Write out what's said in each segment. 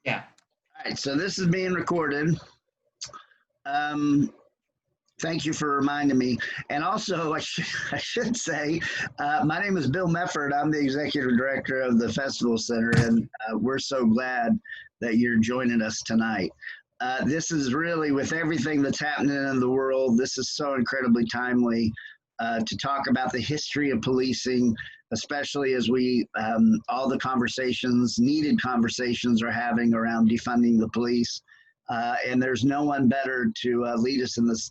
Yeah. All right, so this is being recorded. Thank you for reminding me. And also, I should say, my name is Bill Mefford. I'm the executive director of the Festival Center, and we're so glad that you're joining us tonight. This is really, with everything that's happening in the world, this is so incredibly timely to talk about the history of policing, especially as we, all the conversations, needed conversations are having around defunding the police. And there's no one better to lead us in this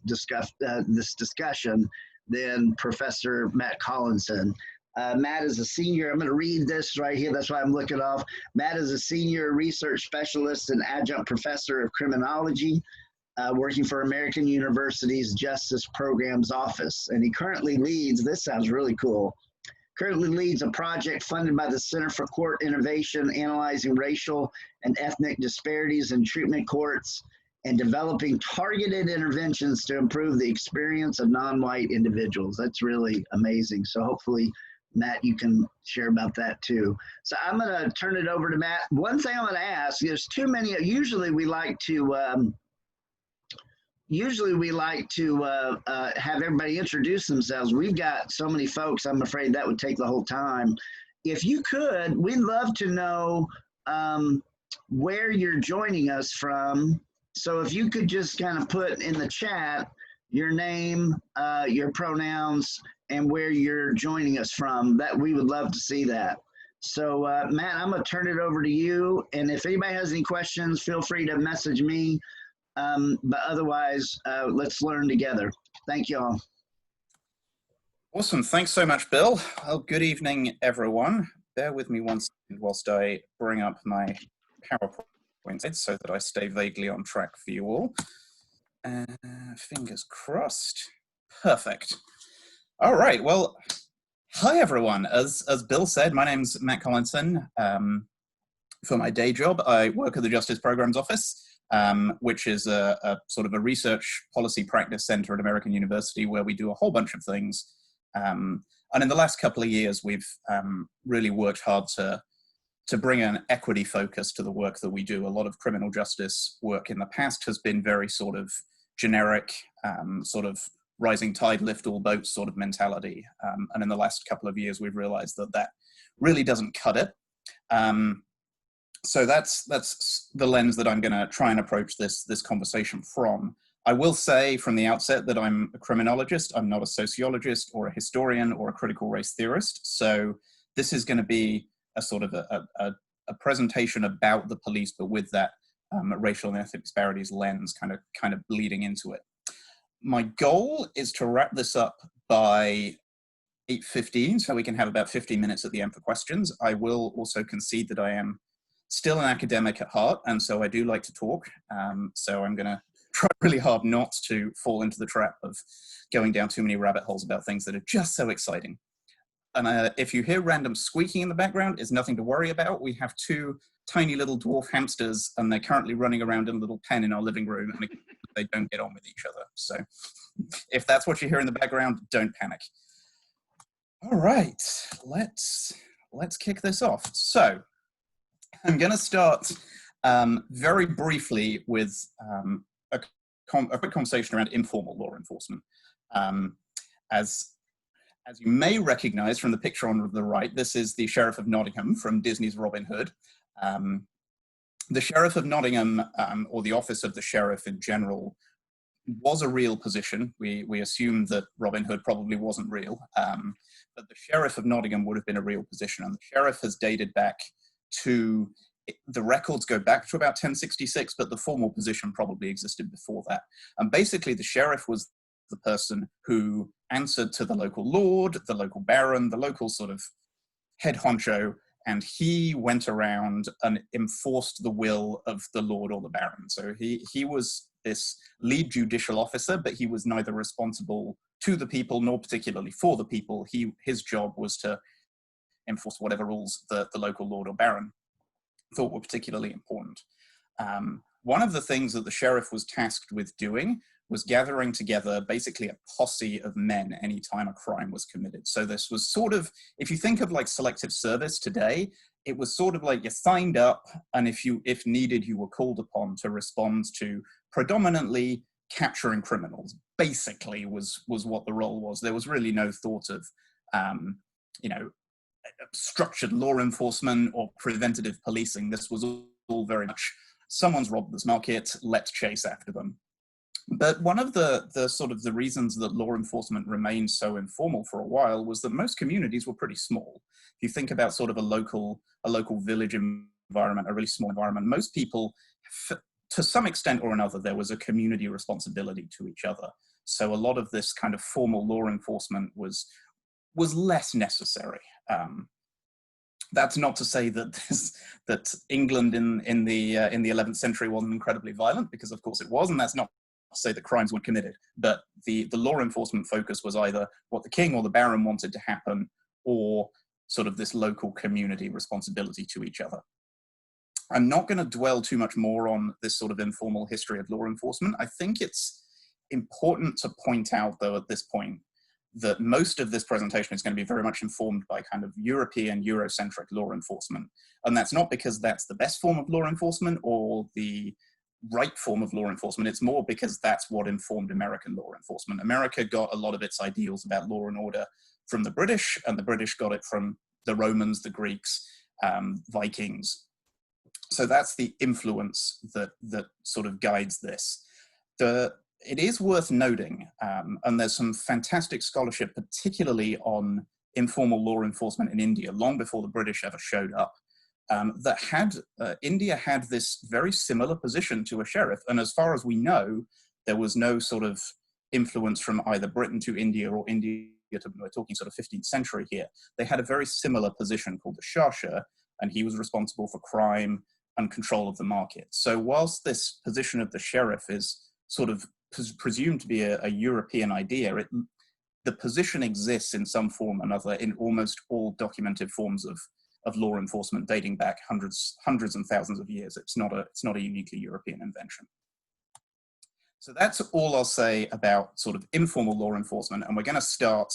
discussion than Professor Matt Collinson. Matt is a senior, I'm going to read this right here, that's why I'm looking off. Matt is a senior research specialist and adjunct professor of criminology, working for American University's Justice Programs Office. And he currently leads, this sounds really cool, currently leads a project funded by the Center for Court Innovation, analyzing racial and ethnic disparities in treatment courts and developing targeted interventions to improve the experience of non-white individuals. That's really amazing. So hopefully, Matt, you can share about that too. So I'm gonna turn it over to Matt. One thing I'm gonna ask, there's too many, usually we like to have everybody introduce themselves. We've got so many folks, I'm afraid that would take the whole time. If you could, we'd love to know where you're joining us from. So if you could just kind of put in the chat your name, your pronouns, and where you're joining us from, that we would love to see that. So Matt, I'm gonna turn it over to you. And if anybody has any questions, feel free to message me. But otherwise, let's learn together. Thank you all. Awesome. Thanks so much, Bill. Well, good evening, everyone. Bear with me one second whilst I bring up my PowerPoint so that I stay vaguely on track for you all. Fingers crossed. Perfect. All right. Well, hi, everyone. As Bill said, my name's Matt Collinson. For my day job, I work at the Justice Programs Office, which is a sort of a research policy practice center at American University where we do a whole bunch of things. And in the last couple of years, we've really worked hard to bring an equity focus to the work that we do. A lot of criminal justice work in the past has been very sort of generic, sort of rising tide lift all boats sort of mentality. And in the last couple of years, we've realized that that really doesn't cut it. So that's the lens that I'm going to try and approach this conversation from. I will say from the outset that I'm a criminologist. I'm not a sociologist or a historian or a critical race theorist. So this is going to be a sort of a presentation about the police, but with that racial and ethnic disparities lens kind of bleeding into it. My goal is to wrap this up by 8:15, so we can have about 15 minutes at the end for questions. I will also concede that I am still an academic at heart, and so I do like to talk. So I'm going to try really hard not to fall into the trap of going down too many rabbit holes about things that are just so exciting. And if you hear random squeaking in the background, it's nothing to worry about. We have two tiny little dwarf hamsters, and they're currently running around in a little pen in our living room, and they don't get on with each other. So if that's what you hear in the background, don't panic. All right, let's kick this off. So I'm going to start very briefly with a quick conversation around informal law enforcement. As you may recognize from the picture on the right, this is the Sheriff of Nottingham from Disney's Robin Hood. The Sheriff of Nottingham, or the office of the Sheriff in general, was a real position. We assumed that Robin Hood probably wasn't real, but the Sheriff of Nottingham would have been a real position. And the Sheriff has dated back to, the records go back to about 1066, but the formal position probably existed before that. And basically the Sheriff was the person who answered to the local lord, the local baron, the local sort of head honcho, and he went around and enforced the will of the lord or the baron. So he was this lead judicial officer, but he was neither responsible to the people nor particularly for the people. His job was to enforce whatever rules the local lord or baron thought were particularly important. One of the things that the sheriff was tasked with doing was gathering together basically a posse of men anytime a crime was committed. So this was sort of, if you think of like selective service today, it was sort of like you signed up, and if needed, you were called upon to respond to predominantly capturing criminals, basically was what the role was. There was really no thought of, you know, structured law enforcement or preventative policing. This was all very much, someone's robbed this market, let's chase after them. But one of the sort of the reasons that law enforcement remained so informal for a while was that most communities were pretty small. If you think about sort of a local village environment, a really small environment, most people, to some extent or another, there was a community responsibility to each other. So a lot of this kind of formal law enforcement was less necessary. That's not to say that England in the 11th century wasn't incredibly violent, because of course it was, and that's not to say that crimes weren't committed. But the law enforcement focus was either what the king or the baron wanted to happen, or sort of this local community responsibility to each other. I'm not going to dwell too much more on this sort of informal history of law enforcement. I think it's important to point out, though, at this point, that most of this presentation is going to be very much informed by kind of European, Eurocentric law enforcement. And that's not because that's the best form of law enforcement or the right form of law enforcement. It's more because that's what informed American law enforcement. America got a lot of its ideals about law and order from the British, and the British got it from the Romans, the Greeks, Vikings. So that's the influence that sort of guides this. It is worth noting, and there's some fantastic scholarship, particularly on informal law enforcement in India, long before the British ever showed up, that India had this very similar position to a sheriff. And as far as we know, there was no sort of influence from either Britain to India or India to, we're talking sort of 15th century here. They had a very similar position called the Shasha, and he was responsible for crime and control of the market. So whilst this position of the sheriff is sort of presumed to be a European idea, the position exists in some form or another in almost all documented forms of law enforcement dating back hundreds and thousands of years. It's not a uniquely European invention. So that's all I'll say about sort of informal law enforcement, and we're going to start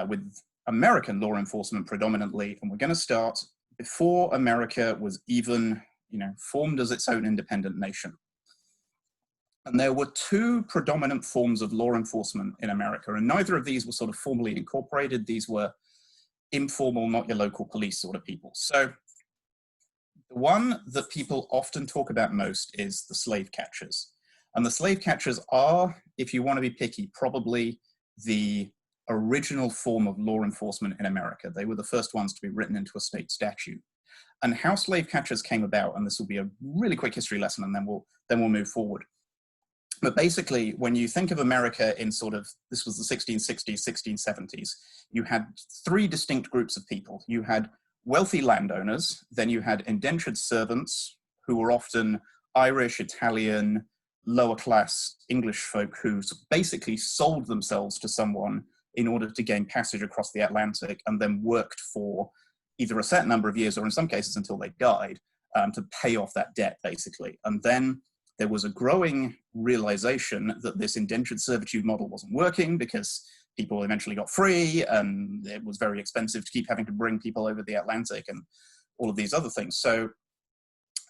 with American law enforcement predominantly, and we're going to start before America was even, formed as its own independent nation. And there were two predominant forms of law enforcement in America, and neither of these were sort of formally incorporated. These were informal, not your local police sort of people. So the one that people often talk about most is the slave catchers. And the slave catchers are, if you want to be picky, probably the original form of law enforcement in America. They were the first ones to be written into a state statute. And how slave catchers came about, and this will be a really quick history lesson, and then we'll move forward. But basically, when you think of America in sort of, this was the 1660s, 1670s, you had three distinct groups of people. You had wealthy landowners, then you had indentured servants, who were often Irish, Italian, lower class English folk who basically sold themselves to someone in order to gain passage across the Atlantic, and then worked for either a set number of years or in some cases until they died to pay off that debt, basically. And then there was a growing realization that this indentured servitude model wasn't working because people eventually got free and it was very expensive to keep having to bring people over the Atlantic and all of these other things. So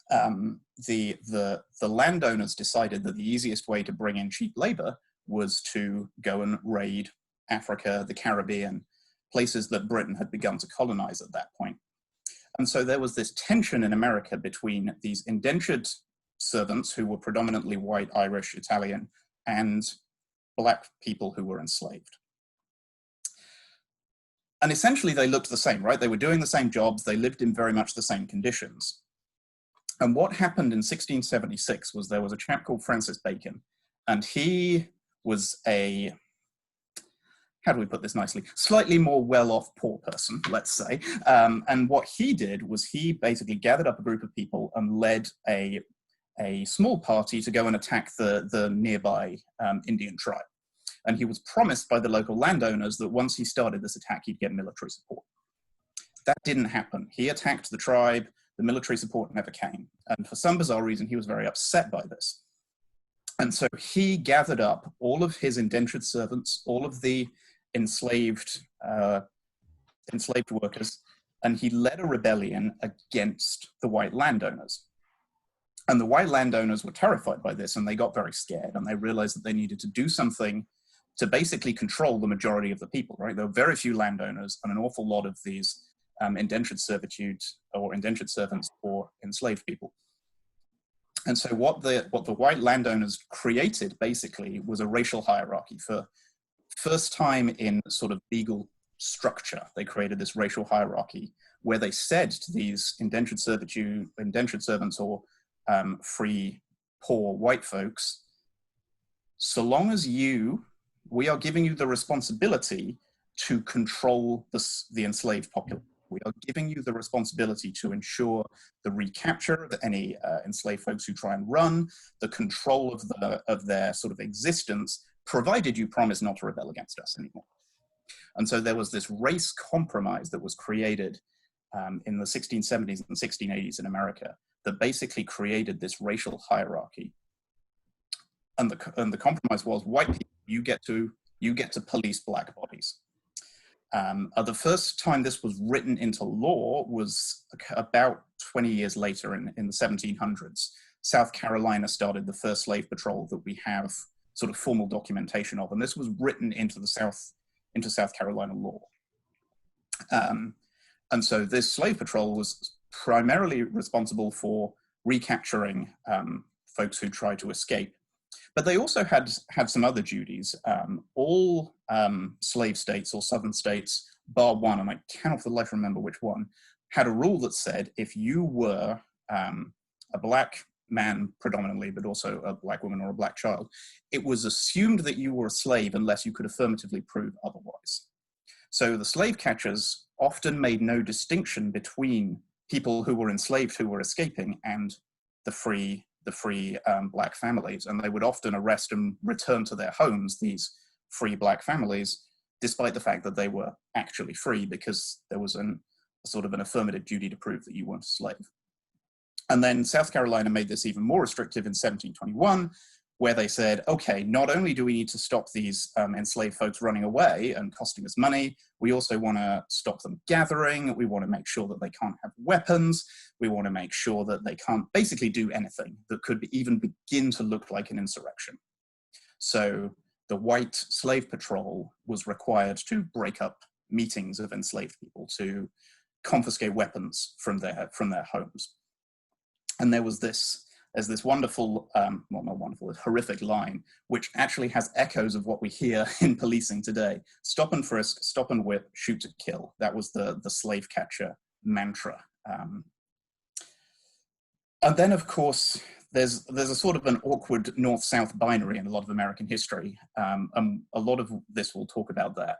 the landowners decided that the easiest way to bring in cheap labor was to go and raid Africa, the Caribbean, places that Britain had begun to colonize at that point. And so there was this tension in America between these indentured servants who were predominantly white, Irish, Italian, and black people who were enslaved. And essentially they looked the same, right? They were doing the same jobs, they lived in very much the same conditions. And what happened in 1676 was there was a chap called Francis Bacon, and he was a, how do we put this nicely, slightly more well-off poor person, let's say. And what he did was he basically gathered up a group of people and led a small party to go and attack the nearby Indian tribe. And he was promised by the local landowners that once he started this attack, he'd get military support. That didn't happen. He attacked the tribe, the military support never came. And for some bizarre reason, he was very upset by this. And so he gathered up all of his indentured servants, all of the enslaved workers, and he led a rebellion against the white landowners. And the white landowners were terrified by this, and they got very scared, and they realized that they needed to do something to basically control the majority of the people, right? There were very few landowners and an awful lot of these indentured servitude or indentured servants or enslaved people. And so what the white landowners created basically was a racial hierarchy. For first time in sort of legal structure, they created this racial hierarchy where they said to these indentured servants or free, poor white folks, so long as we are giving you the responsibility to control the enslaved population. We are giving you the responsibility to ensure the recapture of any enslaved folks who try and run, the control of their sort of existence, provided you promise not to rebel against us anymore. And so there was this race compromise that was created in the 1670s and 1680s in America that basically created this racial hierarchy. And the compromise was, white people, you get to police black bodies. The first time this was written into law was about 20 years later in the 1700s. South Carolina started the first slave patrol that we have sort of formal documentation of, and this was written into South Carolina law. And so this slave patrol was primarily responsible for recapturing folks who tried to escape. But they also had some other duties. All slave states or southern states, bar one, and I cannot for the life remember which one, had a rule that said if you were a black man predominantly, but also a black woman or a black child, it was assumed that you were a slave unless you could affirmatively prove otherwise. So the slave catchers often made no distinction between people who were enslaved who were escaping and the free black families, and they would often arrest and return to their homes these free black families, despite the fact that they were actually free, because there was a sort of an affirmative duty to prove that you weren't a slave. And then South Carolina made this even more restrictive in 1721, where they said, okay, not only do we need to stop these enslaved folks running away and costing us money, we also want to stop them gathering. We want to make sure that they can't have weapons. We want to make sure that they can't basically do anything that could even begin to look like an insurrection. So the white slave patrol was required to break up meetings of enslaved people, to confiscate weapons from their homes. And there's this wonderful, well, not wonderful, it's horrific line, which actually has echoes of what we hear in policing today. Stop and frisk, stop and whip, shoot to kill. That was the slave catcher mantra. And then, of course, there's a sort of an awkward north-south binary in a lot of American history. And a lot of this will talk about that.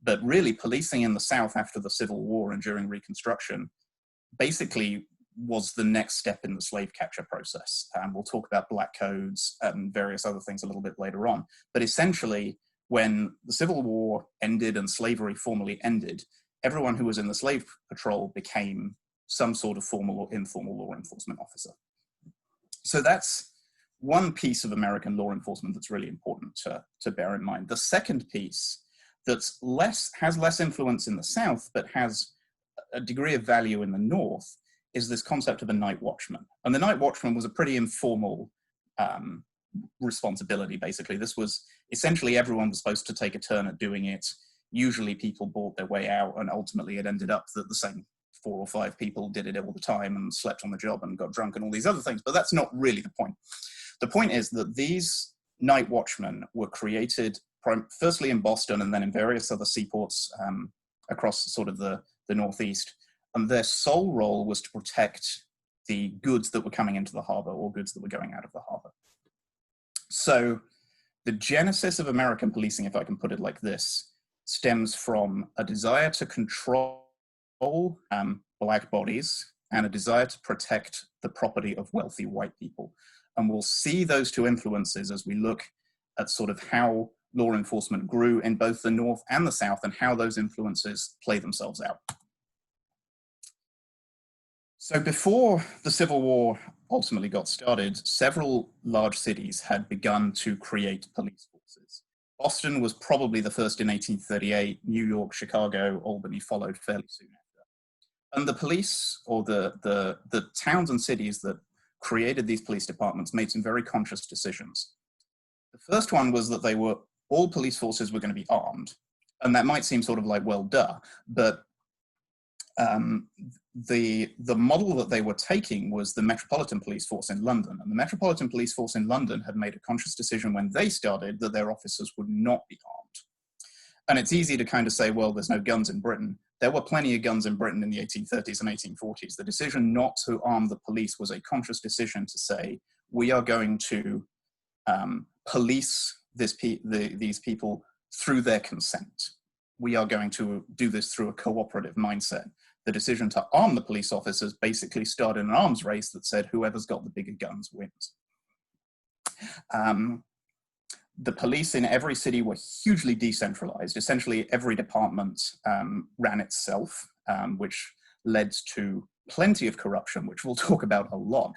But really, policing in the South after the Civil War and during Reconstruction basically was the next step in the slave catcher process. We'll talk about black codes and various other things a little bit later on. But essentially, when the Civil War ended and slavery formally ended, everyone who was in the slave patrol became some sort of formal or informal law enforcement officer. So that's one piece of American law enforcement that's really important to bear in mind. The second piece that's has less influence in the South, but has a degree of value in the North, is this concept of a night watchman. And the night watchman was a pretty informal responsibility, basically. This was essentially everyone was supposed to take a turn at doing it. Usually people bought their way out, and ultimately it ended up that the same 4 or 5 people did it all the time and slept on the job and got drunk and all these other things, but that's not really the point. The point is that these night watchmen were created firstly in Boston and then in various other seaports across sort of the Northeast. And their sole role was to protect the goods that were coming into the harbor or goods that were going out of the harbor. So the genesis of American policing, if I can put it like this, stems from a desire to control black bodies and a desire to protect the property of wealthy white people. And we'll see those two influences as we look at sort of how law enforcement grew in both the North and the South and how those influences play themselves out. So before the Civil War, ultimately got started, several large cities had begun to create police forces. Boston was probably the first in 1838. New York, Chicago, Albany followed fairly soon after. And the police, or the towns and cities that created these police departments, made some very conscious decisions. The first one was that all police forces were going to be armed. And that might seem sort of like, well, duh, but the model that they were taking was the Metropolitan Police Force in London. And the Metropolitan Police Force in London had made a conscious decision when they started that their officers would not be armed. And it's easy to kind of say, well, there's no guns in Britain. There were plenty of guns in Britain in the 1830s and 1840s. The decision not to arm the police was a conscious decision to say, we are going to police these people through their consent. We are going to do this through a cooperative mindset. The decision to arm the police officers basically started an arms race that said whoever's got the bigger guns wins. The police in every city were hugely decentralized. Essentially, every department ran itself, which led to plenty of corruption, which we'll talk about a lot.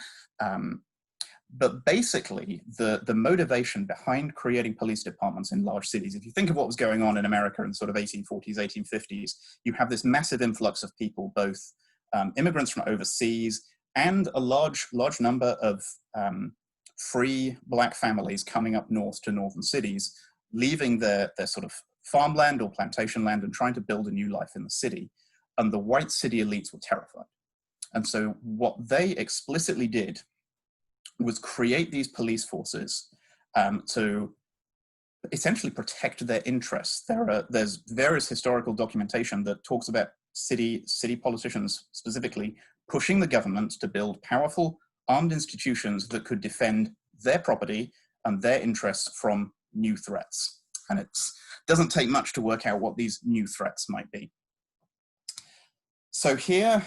But basically, the motivation behind creating police departments in large cities, if you think of what was going on in America in sort of 1840s, 1850s, you have this massive influx of people, both immigrants from overseas and a large number of free Black families coming up north to northern cities, leaving their sort of farmland or plantation land and trying to build a new life in the city. And the white city elites were terrified. And so what they explicitly did was create these police forces to essentially protect their interests. There's various historical documentation that talks about city politicians specifically pushing the government to build powerful armed institutions that could defend their property and their interests from new threats. And it doesn't take much to work out what these new threats might be. So here,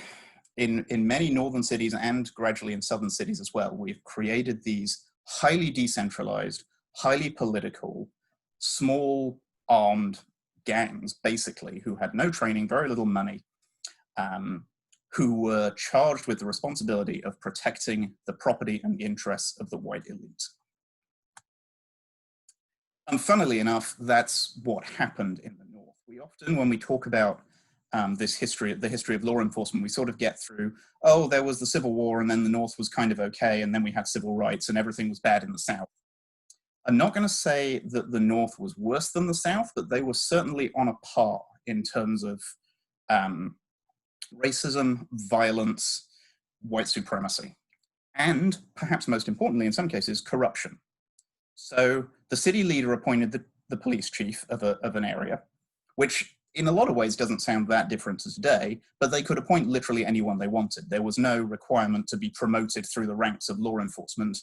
in many northern cities and gradually in southern cities as well, we've created these highly decentralized, highly political, small armed gangs, basically, who had no training, very little money, who were charged with the responsibility of protecting the property and the interests of the white elite. And funnily enough, that's what happened in the North. We often, when we talk about the history of law enforcement, we sort of get through, oh, there was the Civil War and then the North was kind of okay, and then we had civil rights and everything was bad in the South. I'm not going to say that the North was worse than the South, but they were certainly on a par in terms of racism, violence, white supremacy, and perhaps most importantly, in some cases, corruption. So the city leader appointed the police chief of an area, which in a lot of ways doesn't sound that different to today, but they could appoint literally anyone they wanted. There was no requirement to be promoted through the ranks of law enforcement.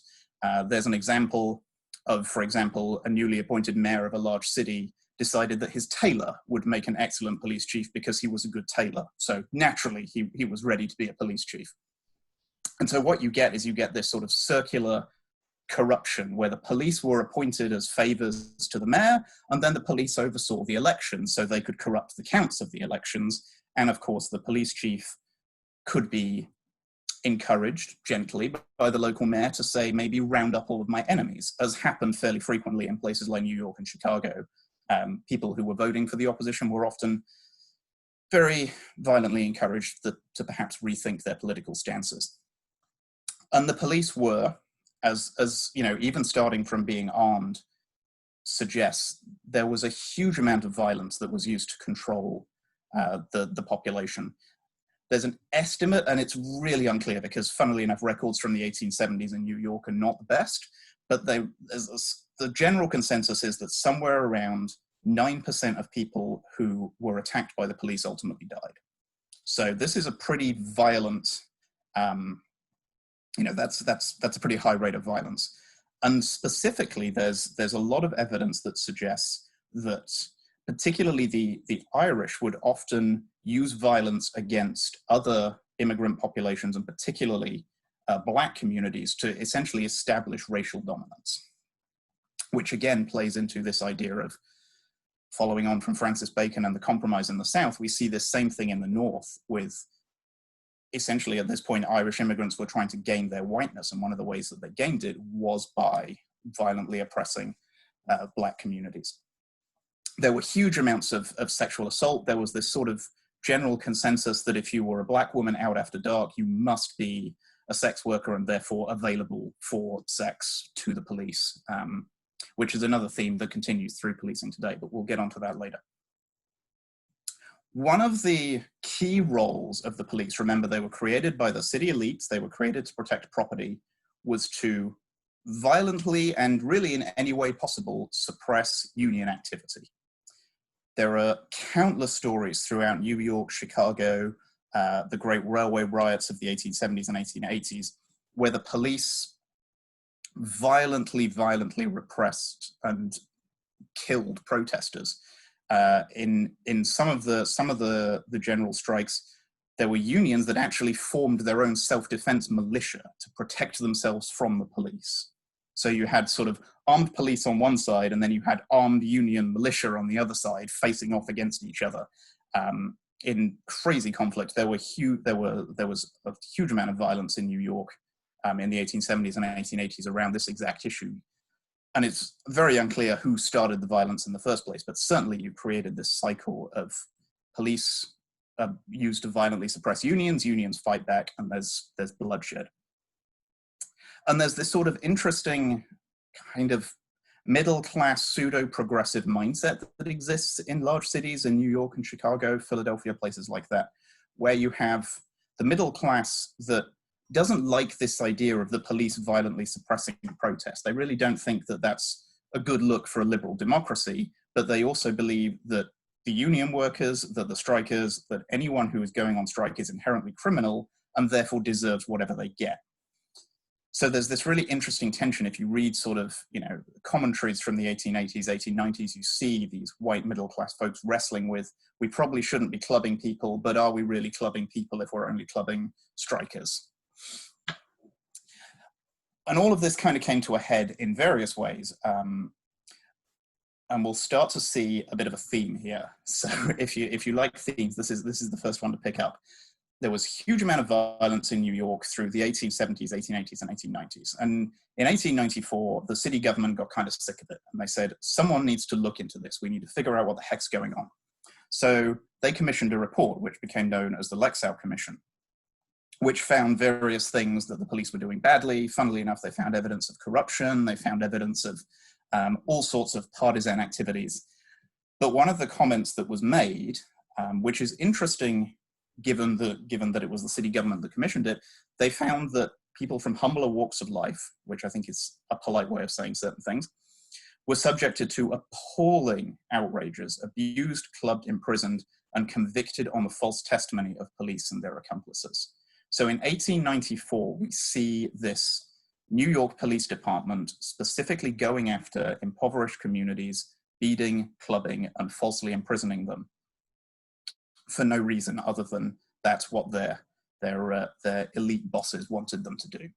There's an example of, for example, a newly appointed mayor of a large city decided that his tailor would make an excellent police chief because he was a good tailor. So naturally, he was ready to be a police chief. And so what you get is you get this sort of circular corruption where the police were appointed as favors to the mayor, and then the police oversaw the elections so they could corrupt the counts of the elections. And of course, the police chief could be encouraged gently by the local mayor to say, maybe round up all of my enemies, as happened fairly frequently in places like New York and Chicago. People who were voting for the opposition were often very violently encouraged to perhaps rethink their political stances. And the police were, as you know, even starting from being armed suggests, there was a huge amount of violence that was used to control the population. There's an estimate, and it's really unclear because, funnily enough, records from the 1870s in New York are not the best, but the general consensus is that somewhere around 9% of people who were attacked by the police ultimately died. So this is a pretty violent, that's a pretty high rate of violence. And specifically, there's a lot of evidence that suggests that particularly the Irish would often use violence against other immigrant populations, and particularly Black communities, to essentially establish racial dominance, which again plays into this idea of, following on from Francis Bacon and the Compromise in the South, we see this same thing in the North with essentially at this point, Irish immigrants were trying to gain their whiteness, and one of the ways that they gained it was by violently oppressing Black communities. There were huge amounts of sexual assault. There was this sort of general consensus that if you were a Black woman out after dark, you must be a sex worker and therefore available for sex to the police, which is another theme that continues through policing today, but we'll get onto that later. One of the key roles of the police, remember they were created by the city elites, they were created to protect property, was to violently and really in any way possible suppress union activity. There are countless stories throughout New York, Chicago, the great railway riots of the 1870s and 1880s, where the police violently repressed and killed protesters. In some of the general strikes, there were unions that actually formed their own self-defense militia to protect themselves from the police. So you had sort of armed police on one side, and then you had armed union militia on the other side, facing off against each other. In crazy conflict, there was a huge amount of violence in New York in the 1870s and 1880s around this exact issue. And it's very unclear who started the violence in the first place, but certainly you created this cycle of police used to violently suppress unions, unions fight back, and there's bloodshed. And there's this sort of interesting kind of middle-class pseudo-progressive mindset that exists in large cities in New York and Chicago, Philadelphia, places like that, where you have the middle class that doesn't like this idea of the police violently suppressing protest. They really don't think that that's a good look for a liberal democracy, but they also believe that the union workers, that the strikers, that anyone who is going on strike is inherently criminal and therefore deserves whatever they get. So there's this really interesting tension. If you read sort of, commentaries from the 1880s, 1890s, you see these white middle-class folks wrestling with, we probably shouldn't be clubbing people, but are we really clubbing people if we're only clubbing strikers? And all of this kind of came to a head in various ways. And we'll start to see a bit of a theme here. So if you like themes, this is the first one to pick up. There was a huge amount of violence in New York through the 1870s, 1880s, and 1890s. And in 1894, the city government got kind of sick of it. And they said, someone needs to look into this. We need to figure out what the heck's going on. So they commissioned a report, which became known as the Lexow Commission, which found various things that the police were doing badly. Funnily enough, they found evidence of corruption. They found evidence of all sorts of partisan activities. But one of the comments that was made, which is interesting, given that it was the city government that commissioned it, they found that people from humbler walks of life, which I think is a polite way of saying certain things, were subjected to appalling outrages, abused, clubbed, imprisoned, and convicted on the false testimony of police and their accomplices. So in 1894, we see this New York Police Department specifically going after impoverished communities, beating, clubbing, and falsely imprisoning them for no reason other than that's what their elite bosses wanted them to do.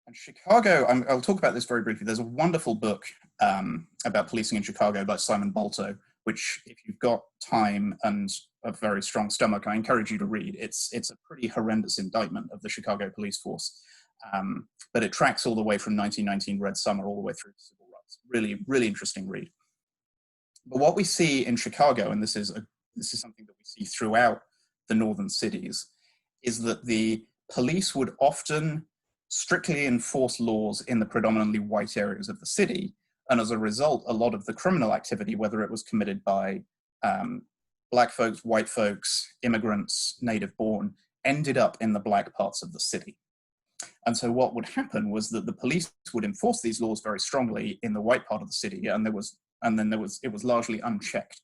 And Chicago, I'll talk about this very briefly. There's a wonderful book about policing in Chicago by Simon Balto, which if you've got time and a very strong stomach, I encourage you to read. It's a pretty horrendous indictment of the Chicago police force, but it tracks all the way from 1919 Red Summer all the way through to civil rights. Really, really interesting read. But what we see in Chicago, and this is something that we see throughout the northern cities, is that the police would often strictly enforce laws in the predominantly white areas of the city. And as a result, a lot of the criminal activity, whether it was committed by Black folks, white folks, immigrants, native born, ended up in the Black parts of the city. And so what would happen was that the police would enforce these laws very strongly in the white part of the city, and it was largely unchecked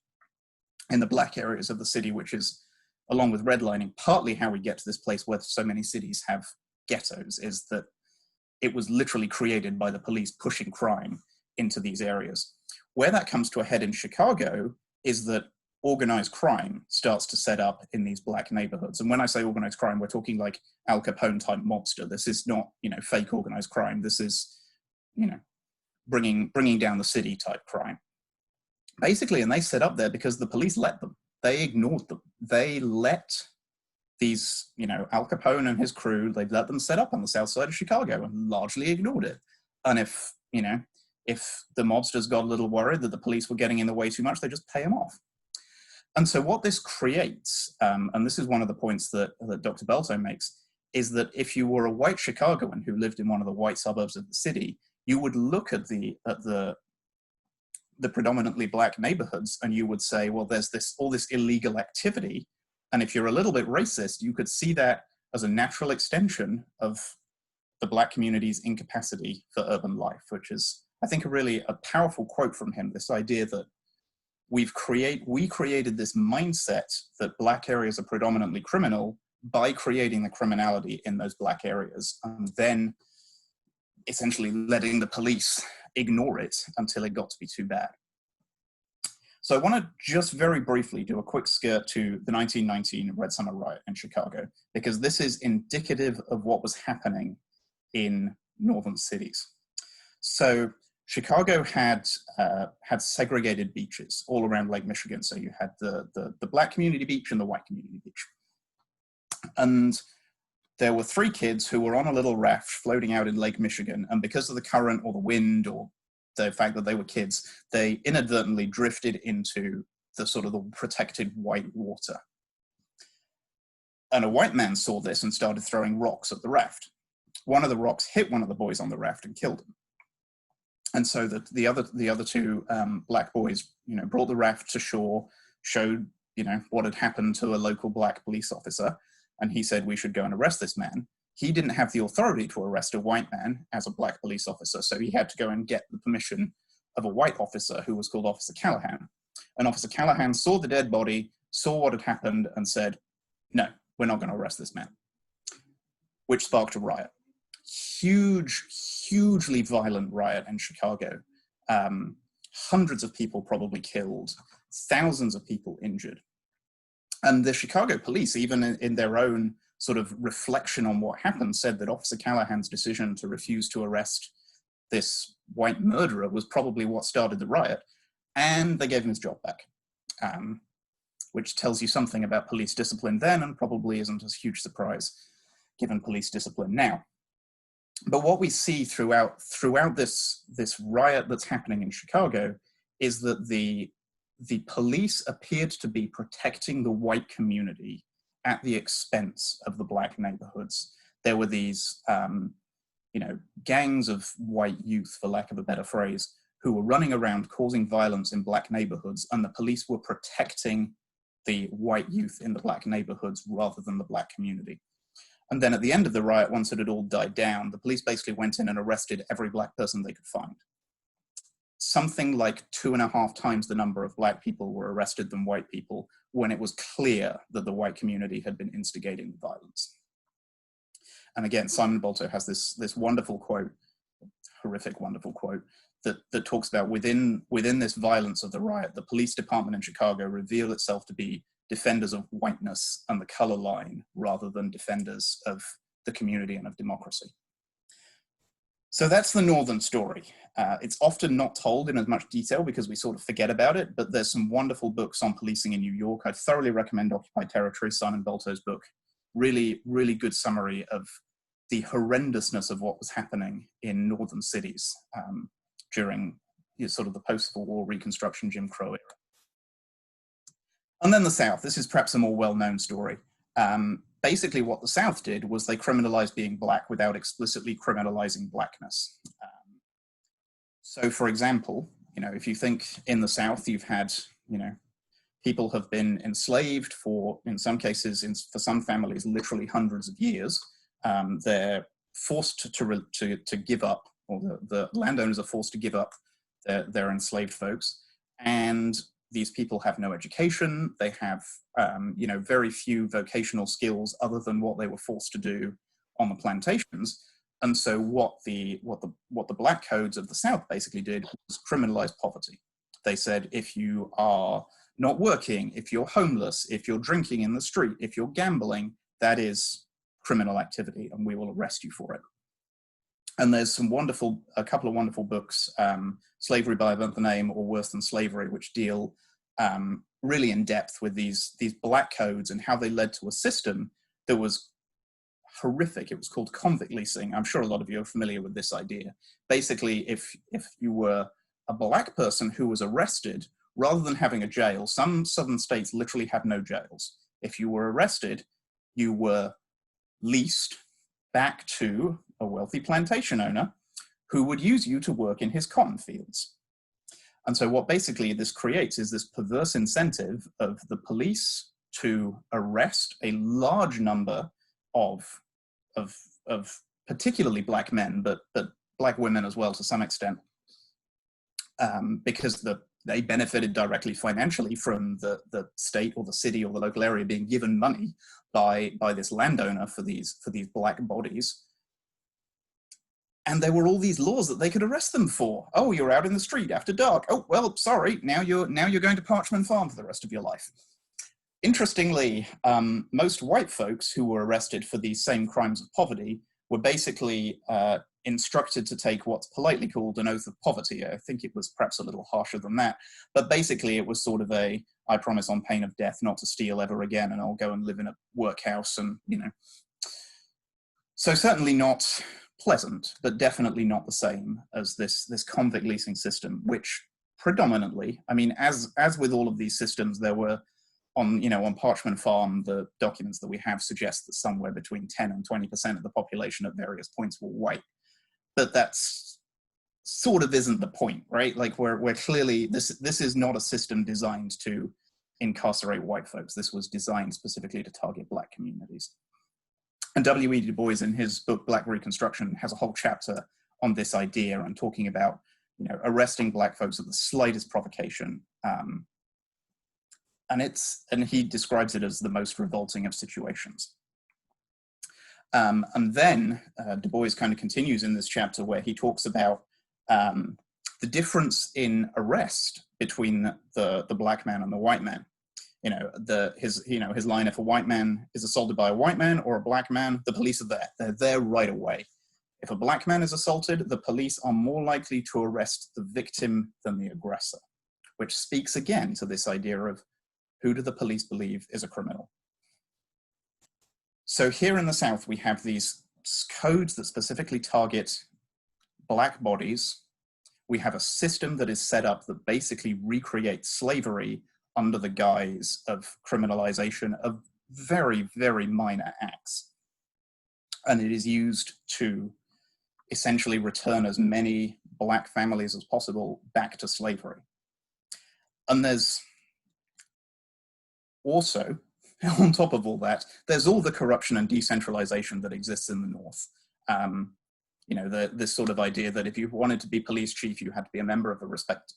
in the Black areas of the city, which is, along with redlining, partly how we get to this place where so many cities have ghettos, is that it was literally created by the police pushing crime into these areas. Where that comes to a head in Chicago is that organized crime starts to set up in these Black neighborhoods. And when I say organized crime, we're talking like Al Capone type mobster. This is not, fake organized crime. This is, bringing down the city type crime. Basically, and they set up there because the police let them. They ignored them. They let these, Al Capone and his crew, they've let them set up on the south side of Chicago and largely ignored it. And if the mobsters got a little worried that the police were getting in the way too much, they just pay them off. And so what this creates, and this is one of the points that Dr. Belto makes, is that if you were a white Chicagoan who lived in one of the white suburbs of the city, you would look at the predominantly black neighborhoods and you would say, well, there's all this illegal activity. And if you're a little bit racist, you could see that as a natural extension of the black community's incapacity for urban life, which is, I think, a powerful quote from him, this idea that we created this mindset that black areas are predominantly criminal by creating the criminality in those black areas, and then essentially letting the police ignore it until it got to be too bad. So I want to just very briefly do a quick skirt to the 1919 Red Summer Riot in Chicago, because this is indicative of what was happening in northern cities. So Chicago had segregated beaches all around Lake Michigan. So you had the black community beach and the white community beach. And there were 3 kids who were on a little raft floating out in Lake Michigan. And because of the current or the wind or the fact that they were kids, they inadvertently drifted into the protected white water. And a white man saw this and started throwing rocks at the raft. One of the rocks hit one of the boys on the raft and killed him. And so the other 2 black boys, brought the raft to shore, showed, what had happened to a local black police officer. And he said, we should go and arrest this man. He didn't have the authority to arrest a white man as a black police officer. So he had to go and get the permission of a white officer who was called Officer Callahan. And Officer Callahan saw the dead body, saw what had happened, and said, no, we're not going to arrest this man, which sparked a riot. Hugely violent riot in Chicago. Hundreds of people probably killed, thousands of people injured. And the Chicago police, even in their own sort of reflection on what happened, said that Officer Callahan's decision to refuse to arrest this white murderer was probably what started the riot, and they gave him his job back, which tells you something about police discipline then and probably isn't a huge surprise given police discipline now. But what we see throughout this riot that's happening in Chicago is that the police appeared to be protecting the white community at the expense of the black neighborhoods. There were these, gangs of white youth, for lack of a better phrase, who were running around causing violence in black neighborhoods, and the police were protecting the white youth in the black neighborhoods rather than the black community. And then at the end of the riot, once it had all died down, the police basically went in and arrested every black person they could find. Something like 2.5 times the number of black people were arrested than white people when it was clear that the white community had been instigating the violence. And again, Simon Bolto has this wonderful quote, horrific, wonderful quote, that talks about within this violence of the riot, the police department in Chicago revealed itself to be defenders of whiteness and the color line rather than defenders of the community and of democracy. So that's the northern story. It's often not told in as much detail because we sort of forget about it, but there's some wonderful books on policing in New York. I thoroughly recommend Occupied Territory, Simon Bolto's book. Really, really good summary of the horrendousness of what was happening in northern cities during sort of the post-Civil War Reconstruction Jim Crow era. And then the South. This is perhaps a more well-known story. Basically what the South did was they criminalized being black without explicitly criminalizing blackness. So for example, if you think in the South, you've had, people have been enslaved for, in some cases, for some families, literally hundreds of years. They're forced to give up, or the landowners are forced to give up their enslaved folks. And these people have no education. They have, very few vocational skills other than what they were forced to do on the plantations. And so what the black codes of the South basically did was criminalize poverty. They said, if you are not working, if you're homeless, if you're drinking in the street, if you're gambling, that is criminal activity and we will arrest you for it. And there's a couple of wonderful books, Slavery by Another Name or Worse Than Slavery, which deal really in depth with these black codes and how they led to a system that was horrific. It was called convict leasing. I'm sure a lot of you are familiar with this idea. Basically, if you were a black person who was arrested, rather than having a jail, some southern states literally had no jails. If you were arrested, you were leased back to a wealthy plantation owner who would use you to work in his cotton fields. And so what basically this creates is this perverse incentive of the police to arrest a large number of particularly black men, but black women as well to some extent, because they benefited directly financially from the state or the city or the local area being given money by this landowner for these black bodies. And there were all these laws that they could arrest them for. Oh, you're out in the street after dark. Oh, well, sorry, now you're going to Parchment Farm for the rest of your life. Interestingly, most white folks who were arrested for these same crimes of poverty were basically instructed to take what's politely called an oath of poverty. I think it was perhaps a little harsher than that, but basically it was sort of a, I promise on pain of death not to steal ever again, and I'll go and live in a workhouse, and, you know. So certainly not pleasant, but definitely not the same as this convict leasing system, which predominantly, I mean, as with all of these systems, there were on Parchment Farm, the documents that we have suggest that somewhere between 10 and 20% of the population at various points were white. But that's sort of isn't the point, right? Like we're clearly, this is not a system designed to incarcerate white folks. This was designed specifically to target black communities. And W.E. Du Bois in his book, Black Reconstruction, has a whole chapter on this idea and talking about, arresting black folks at the slightest provocation. And he describes it as the most revolting of situations. And then Du Bois kind of continues in this chapter where he talks about the difference in arrest between the black man and the white man. His line, if a white man is assaulted by a white man or a black man, the police are there. They're there right away. If a black man is assaulted, the police are more likely to arrest the victim than the aggressor, which speaks again to this idea of who do the police believe is a criminal. So here in the South, we have these codes that specifically target black bodies. We have a system that is set up that basically recreates slavery under the guise of criminalization of very, very minor acts. And it is used to essentially return as many black families as possible back to slavery. And there's also, on top of all that, there's all the corruption and decentralization that exists in the North. This sort of idea that if you wanted to be police chief, you had to be a member of a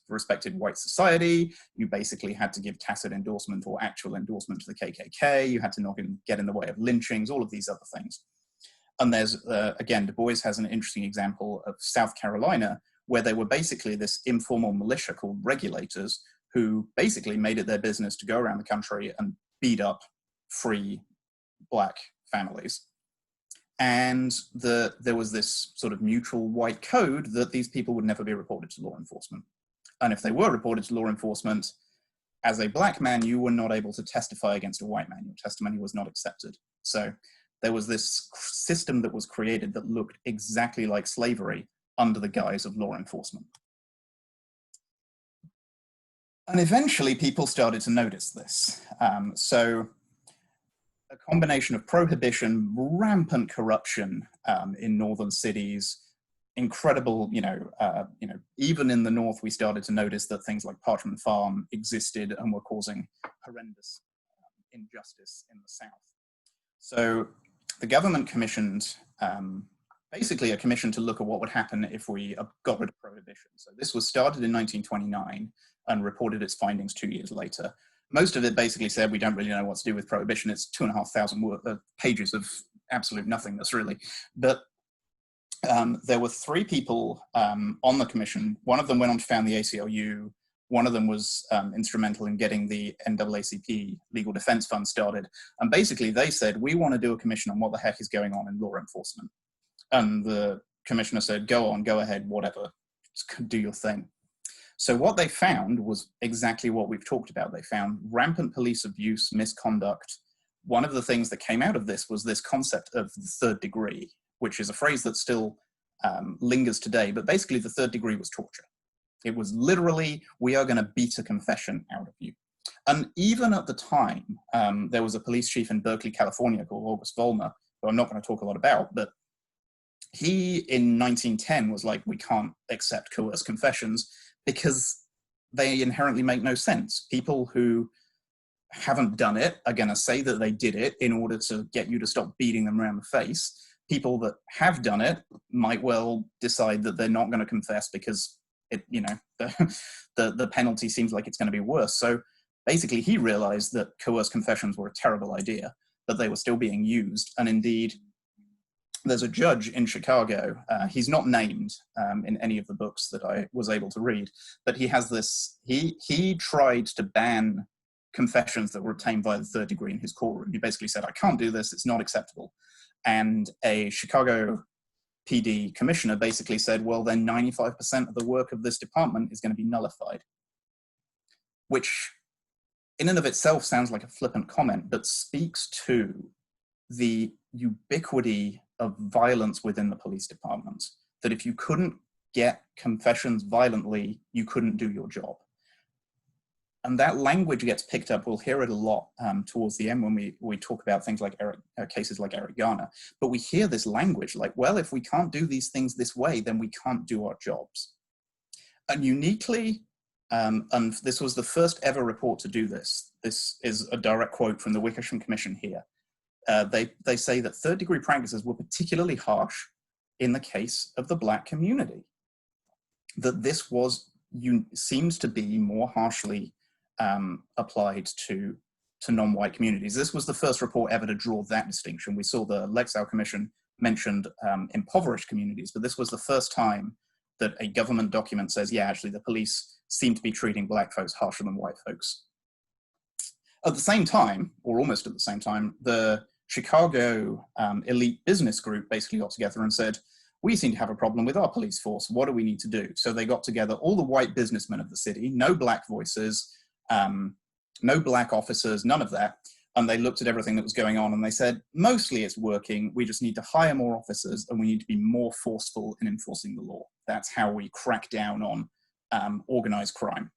respected white society. You basically had to give tacit endorsement or actual endorsement to the KKK. You had to not get in the way of lynchings, all of these other things. And there's, again, Du Bois has an interesting example of South Carolina, where they were basically this informal militia called regulators who basically made it their business to go around the country and beat up free black families. And there was this sort of mutual white code that these people would never be reported to law enforcement. And if they were reported to law enforcement, as a black man, you were not able to testify against a white man. Your testimony was not accepted. So there was this system that was created that looked exactly like slavery under the guise of law enforcement. And eventually people started to notice this. So a combination of prohibition, rampant corruption in northern cities, incredible, even in the North, we started to notice that things like Parchment Farm existed and were causing horrendous injustice in the South. So the government commissioned basically a commission to look at what would happen if we got rid of prohibition. So this was started in 1929 and reported its findings 2 years later. Most of it basically said we don't really know what to do with prohibition. It's 2,500 pages of absolute nothingness, really. But there were 3 people on the commission. One of them went on to found the ACLU. One of them was instrumental in getting the NAACP Legal Defense Fund started. And basically they said, we want to do a commission on what the heck is going on in law enforcement. And the commissioner said, go on, go ahead, whatever, just do your thing. So what they found was exactly what we've talked about. They found rampant police abuse, misconduct, one of the things that came out of this was this concept of the third degree, which is a phrase that still lingers today, but basically the third degree was torture. It was literally, we are going to beat a confession out of you. And even at the time, there was a police chief in Berkeley, California called August Vollmer, who I'm not going to talk a lot about, but he in 1910 was like, we can't accept coerced confessions because they inherently make no sense. People who haven't done it are going to say that they did it in order to get you to stop beating them around the face. People that have done it might well decide that they're not going to confess because it, you know, the penalty seems like it's going to be worse. So basically, he realized that coerced confessions were a terrible idea, but they were still being used. And indeed, there's a judge in Chicago. He's not named in any of the books that I was able to read, but he has this. He tried to ban confessions that were obtained via the third degree in his courtroom. He basically said, I can't do this, it's not acceptable. And a Chicago PD commissioner basically said, well, then 95% of the work of this department is going to be nullified. Which in and of itself sounds like a flippant comment, but speaks to the ubiquity of violence within the police department. That if you couldn't get confessions violently, you couldn't do your job. And that language gets picked up. We'll hear it a lot towards the end when we talk about things like cases like Eric Garner. But we hear this language like, well, if we can't do these things this way, then we can't do our jobs. And uniquely, and this was the first ever report to do this. This is a direct quote from the Wickersham Commission here. They say that third degree practices were particularly harsh in the case of the Black community. That this seems to be more harshly applied to non-white communities. This was the first report ever to draw that distinction. We saw the Lexow Commission mentioned impoverished communities, but this was the first time that a government document says, yeah, actually the police seem to be treating Black folks harsher than white folks. At the same time, or almost at the same time, the Chicago elite business group basically got together and said, we seem to have a problem with our police force. What do we need to do? So they got together all the white businessmen of the city, no Black voices, no Black officers, none of that. And they looked at everything that was going on and they said, mostly it's working. We just need to hire more officers and we need to be more forceful in enforcing the law. That's how we crack down on organized crime.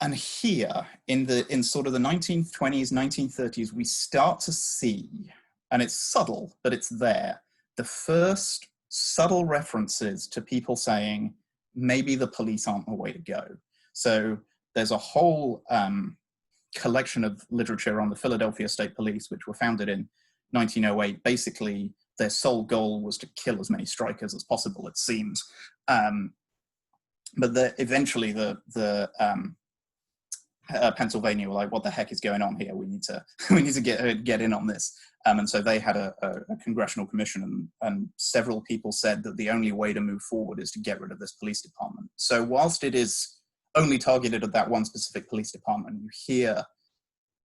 And here in sort of the 1920s, 1930s, we start to see, and it's subtle, but it's there, the first subtle references to people saying, maybe the police aren't the way to go. So there's a whole collection of literature on the Philadelphia State Police, which were founded in 1908. Basically, their sole goal was to kill as many strikers as possible, it seems. But eventually Pennsylvania were like, what the heck is going on here? We need to get in on this. And so they had a congressional commission, and several people said that the only way to move forward is to get rid of this police department. So whilst it is only targeted at that one specific police department, you hear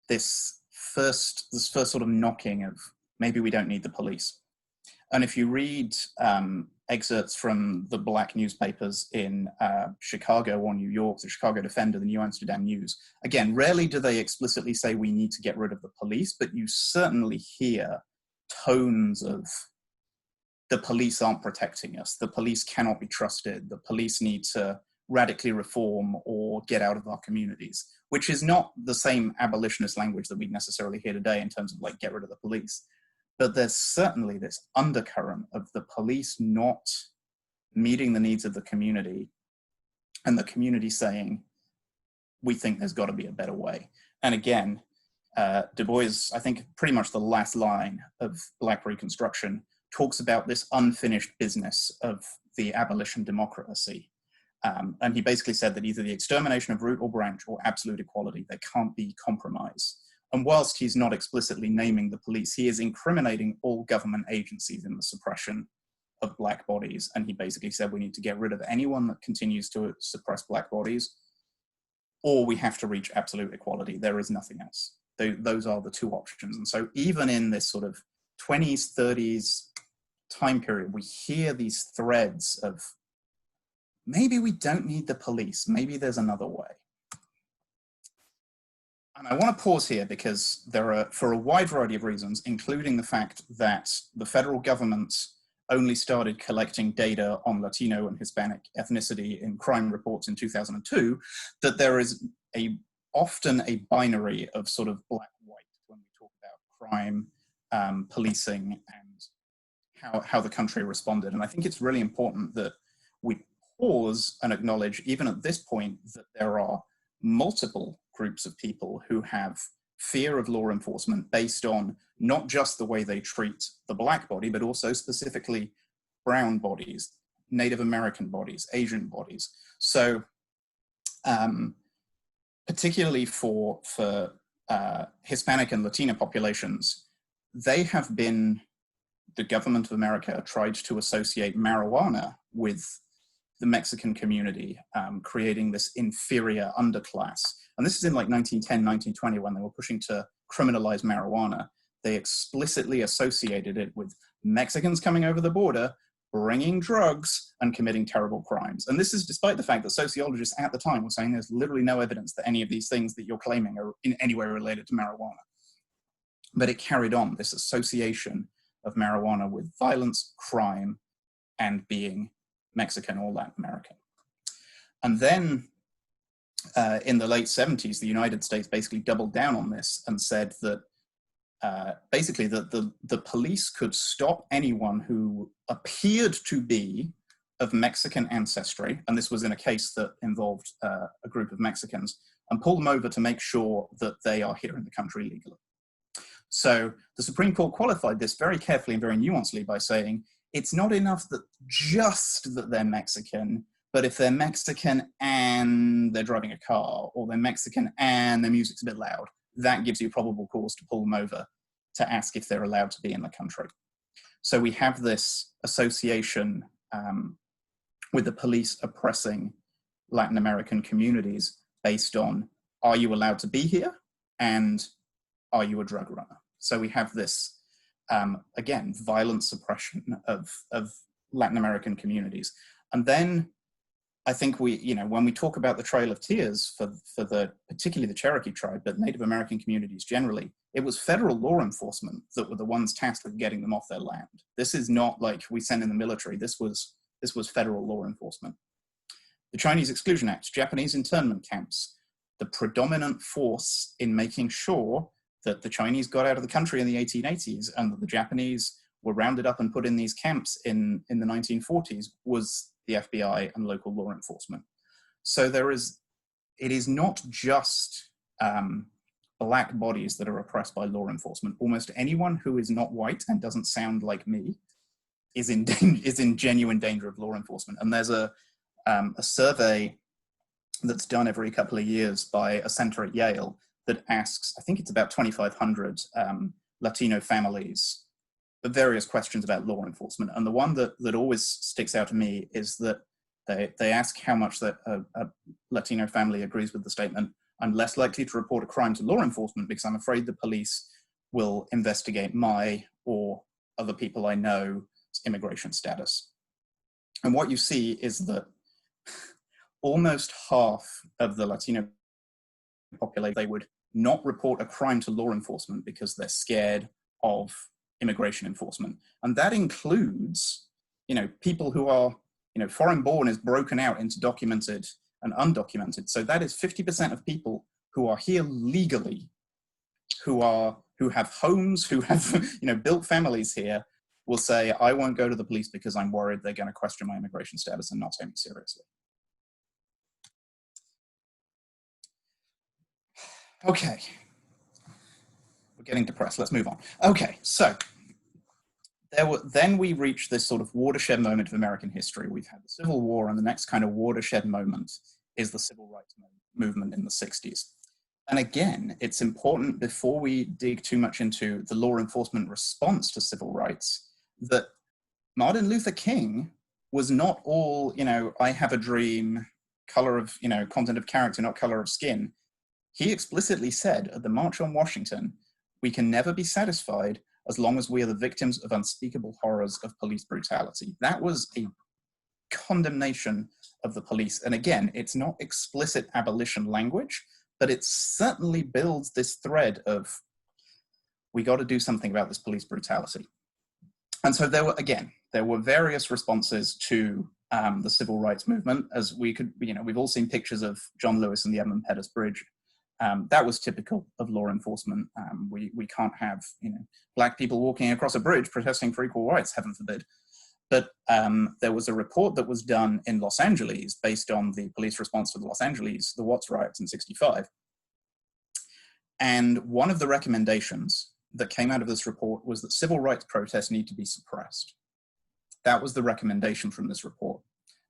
this first sort of knocking of maybe we don't need the police. And if you read excerpts from the Black newspapers in Chicago or New York, the Chicago Defender, the New Amsterdam News, again, rarely do they explicitly say we need to get rid of the police, but you certainly hear tones of the police aren't protecting us, the police cannot be trusted, the police need to radically reform or get out of our communities, which is not the same abolitionist language that we necessarily hear today in terms of like get rid of the police. But there's certainly this undercurrent of the police not meeting the needs of the community and the community saying, we think there's got to be a better way. And again, Du Bois, I think pretty much the last line of Black Reconstruction talks about this unfinished business of the abolition democracy. And he basically said that either the extermination of root or branch or absolute equality, there can't be compromise. And whilst he's not explicitly naming the police, he is incriminating all government agencies in the suppression of Black bodies. And he basically said we need to get rid of anyone that continues to suppress Black bodies, or we have to reach absolute equality. There is nothing else. Those are the two options. And so even in this sort of 20s, 30s time period, we hear these threads of maybe we don't need the police, maybe there's another way. And I want to pause here because there are, for a wide variety of reasons, including the fact that the federal government only started collecting data on Latino and Hispanic ethnicity in crime reports in 2002, that there is often a binary of sort of black-white when we talk about crime, policing, and how the country responded. And I think it's really important that we pause and acknowledge, even at this point, that there are multiple groups of people who have fear of law enforcement based on not just the way they treat the black body, but also specifically brown bodies, Native American bodies, Asian bodies. So particularly for Hispanic and Latino populations, they have been, the government of America tried to associate marijuana with the Mexican community, creating this inferior underclass. And this is in like 1910, 1920, when they were pushing to criminalize marijuana. They explicitly associated it with Mexicans coming over the border, bringing drugs, and committing terrible crimes. And this is despite the fact that sociologists at the time were saying there's literally no evidence that any of these things that you're claiming are in any way related to marijuana. But it carried on, this association of marijuana with violence, crime, and being Mexican or Latin American. And then in the late 70s, the United States basically doubled down on this and said that basically that the police could stop anyone who appeared to be of Mexican ancestry, and this was in a case that involved a group of Mexicans, and pull them over to make sure that they are here in the country legally. So the Supreme Court qualified this very carefully and very nuancedly by saying, it's not enough that just that they're Mexican, but if they're Mexican and they're driving a car, or they're Mexican and their music's a bit loud, that gives you probable cause to pull them over to ask if they're allowed to be in the country. So we have this association with the police oppressing Latin American communities based on, are you allowed to be here? And are you a drug runner? So we have this, again, violent suppression of Latin American communities. And then I think when we talk about the Trail of Tears for particularly the Cherokee tribe, but Native American communities generally, it was federal law enforcement that were the ones tasked with getting them off their land. This is not like we send in the military. This was federal law enforcement. The Chinese Exclusion Act, Japanese internment camps, the predominant force in making sure that the Chinese got out of the country in the 1880s and that the Japanese were rounded up and put in these camps in the 1940s was the FBI and local law enforcement. So it is not just black bodies that are oppressed by law enforcement. Almost anyone who is not white and doesn't sound like me is in genuine danger of law enforcement. And there's a survey that's done every couple of years by a center at Yale that asks, I think it's about 2,500 Latino families, various questions about law enforcement. And the one that always sticks out to me is that they ask how much that a Latino family agrees with the statement, I'm less likely to report a crime to law enforcement because I'm afraid the police will investigate my or other people I know's immigration status. And what you see is that almost half of the Latino population, they would not report a crime to law enforcement because they're scared of immigration enforcement. And that includes, people who are, foreign born is broken out into documented and undocumented. So that is 50% of people who are here legally, who have homes, who have, built families here, will say, I won't go to the police because I'm worried they're going to question my immigration status and not take me seriously. Okay. We're getting depressed. Let's move on. Okay, so then we reach this sort of watershed moment of American history. We've had the Civil War, and the next kind of watershed moment is the Civil Rights movement in the 60s. And again, it's important before we dig too much into the law enforcement response to civil rights that Martin Luther King was not all, I have a dream, color of, content of character, not color of skin. He explicitly said at the March on Washington, we can never be satisfied as long as we are the victims of unspeakable horrors of police brutality. That was a condemnation of the police. And again, it's not explicit abolition language, but it certainly builds this thread of, we got to do something about this police brutality. And so there were various responses to the civil rights movement, as we could, we've all seen pictures of John Lewis and the Edmund Pettus Bridge. That was typical of law enforcement. We can't have, black people walking across a bridge protesting for equal rights, heaven forbid. But there was a report that was done in Los Angeles based on the police response to the Watts riots in '65. And one of the recommendations that came out of this report was that civil rights protests need to be suppressed. That was the recommendation from this report.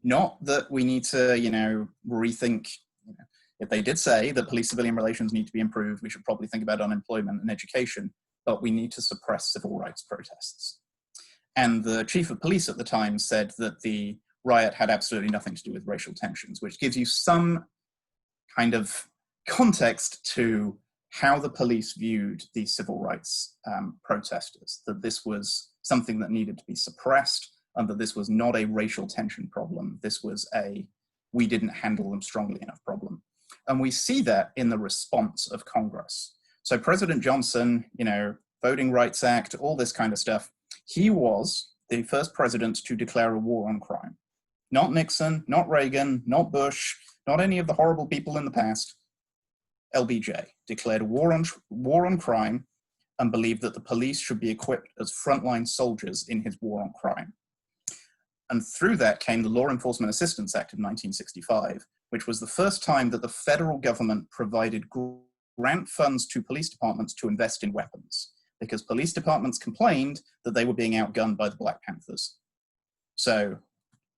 Not that we need to, rethink, if they did say that police-civilian relations need to be improved, we should probably think about unemployment and education, but we need to suppress civil rights protests. And the chief of police at the time said that the riot had absolutely nothing to do with racial tensions, which gives you some kind of context to how the police viewed these civil rights protesters, that this was something that needed to be suppressed, and that this was not a racial tension problem. This was we didn't handle them strongly enough problem. And we see that in the response of Congress. So President Johnson, Voting Rights Act, all this kind of stuff, he was the first president to declare a war on crime. Not Nixon, not Reagan, not Bush, not any of the horrible people in the past. LBJ declared a war on crime and believed that the police should be equipped as frontline soldiers in his war on crime. And through that came the Law Enforcement Assistance Act of 1965, which was the first time that the federal government provided grant funds to police departments to invest in weapons, because police departments complained that they were being outgunned by the Black Panthers. So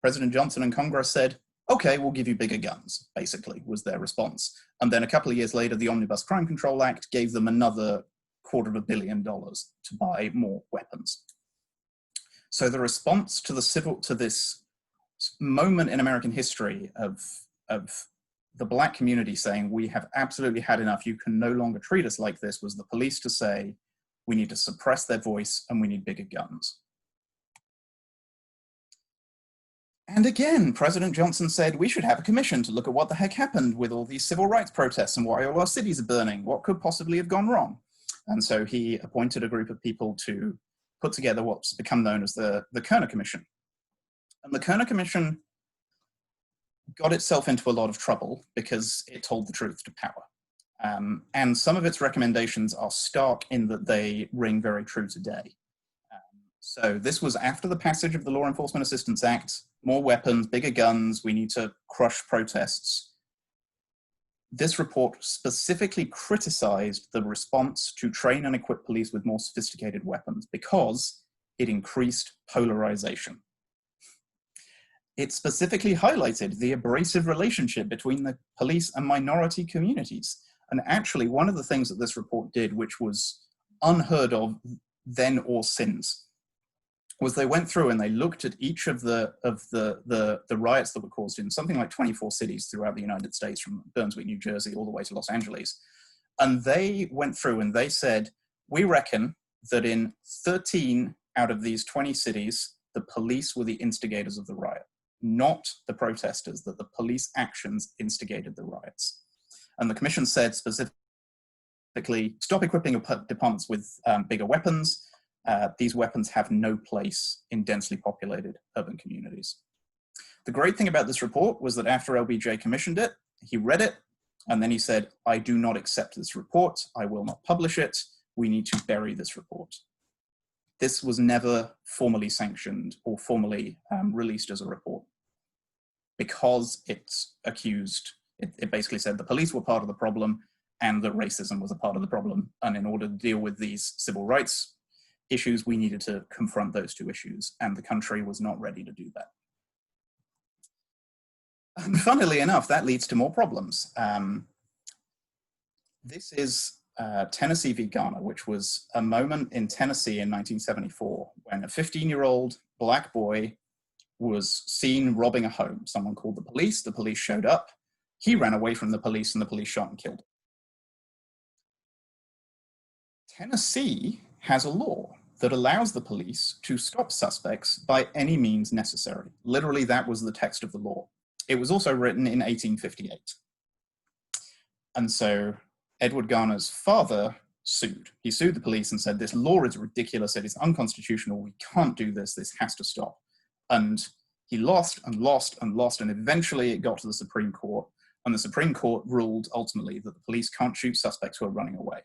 President Johnson and Congress said, okay, we'll give you bigger guns, basically, was their response. And then a couple of years later, the Omnibus Crime Control Act gave them another $250 million to buy more weapons. So the response to this moment in American history of the Black community saying, we have absolutely had enough, you can no longer treat us like this, was the police to say, we need to suppress their voice and we need bigger guns. And again, President Johnson said, we should have a commission to look at what the heck happened with all these civil rights protests and why all our cities are burning, what could possibly have gone wrong. And so he appointed a group of people to put together what's become known as the Kerner Commission. And the Kerner Commission got itself into a lot of trouble because it told the truth to power. And some of its recommendations are stark in that they ring very true today. So this was after the passage of the Law Enforcement Assistance Act, more weapons, bigger guns, we need to crush protests. This report specifically criticized the response to train and equip police with more sophisticated weapons because it increased polarization. It specifically highlighted the abrasive relationship between the police and minority communities. And actually, one of the things that this report did, which was unheard of then or since, was they went through and they looked at each of the riots that were caused in something like 24 cities throughout the United States, from Brunswick, New Jersey, all the way to Los Angeles. And they went through and they said, we reckon that in 13 out of these 20 cities, the police were the instigators of the riot, not the protesters, that the police actions instigated the riots. And the commission said specifically, stop equipping departments with bigger weapons. These weapons have no place in densely populated urban communities. The great thing about this report was that after LBJ commissioned it, he read it, and then he said, I do not accept this report. I will not publish it. We need to bury this report. This was never formally sanctioned or formally released as a report because it basically said the police were part of the problem and that racism was a part of the problem. And in order to deal with these civil rights issues, we needed to confront those two issues, and the country was not ready to do that. And funnily enough, that leads to more problems. This is Tennessee v. Garner, which was a moment in Tennessee in 1974 when a 15-year-old Black boy was seen robbing a home. Someone called the police showed up, he ran away from the police, and the police shot and killed him. Tennessee has a law that allows the police to stop suspects by any means necessary. Literally, that was the text of the law. It was also written in 1858. And so Edward Garner's father sued. He sued the police and said, this law is ridiculous, it is unconstitutional, we can't do this, this has to stop. And he lost and lost and lost, and eventually it got to the Supreme Court, and the Supreme Court ruled ultimately that the police can't shoot suspects who are running away.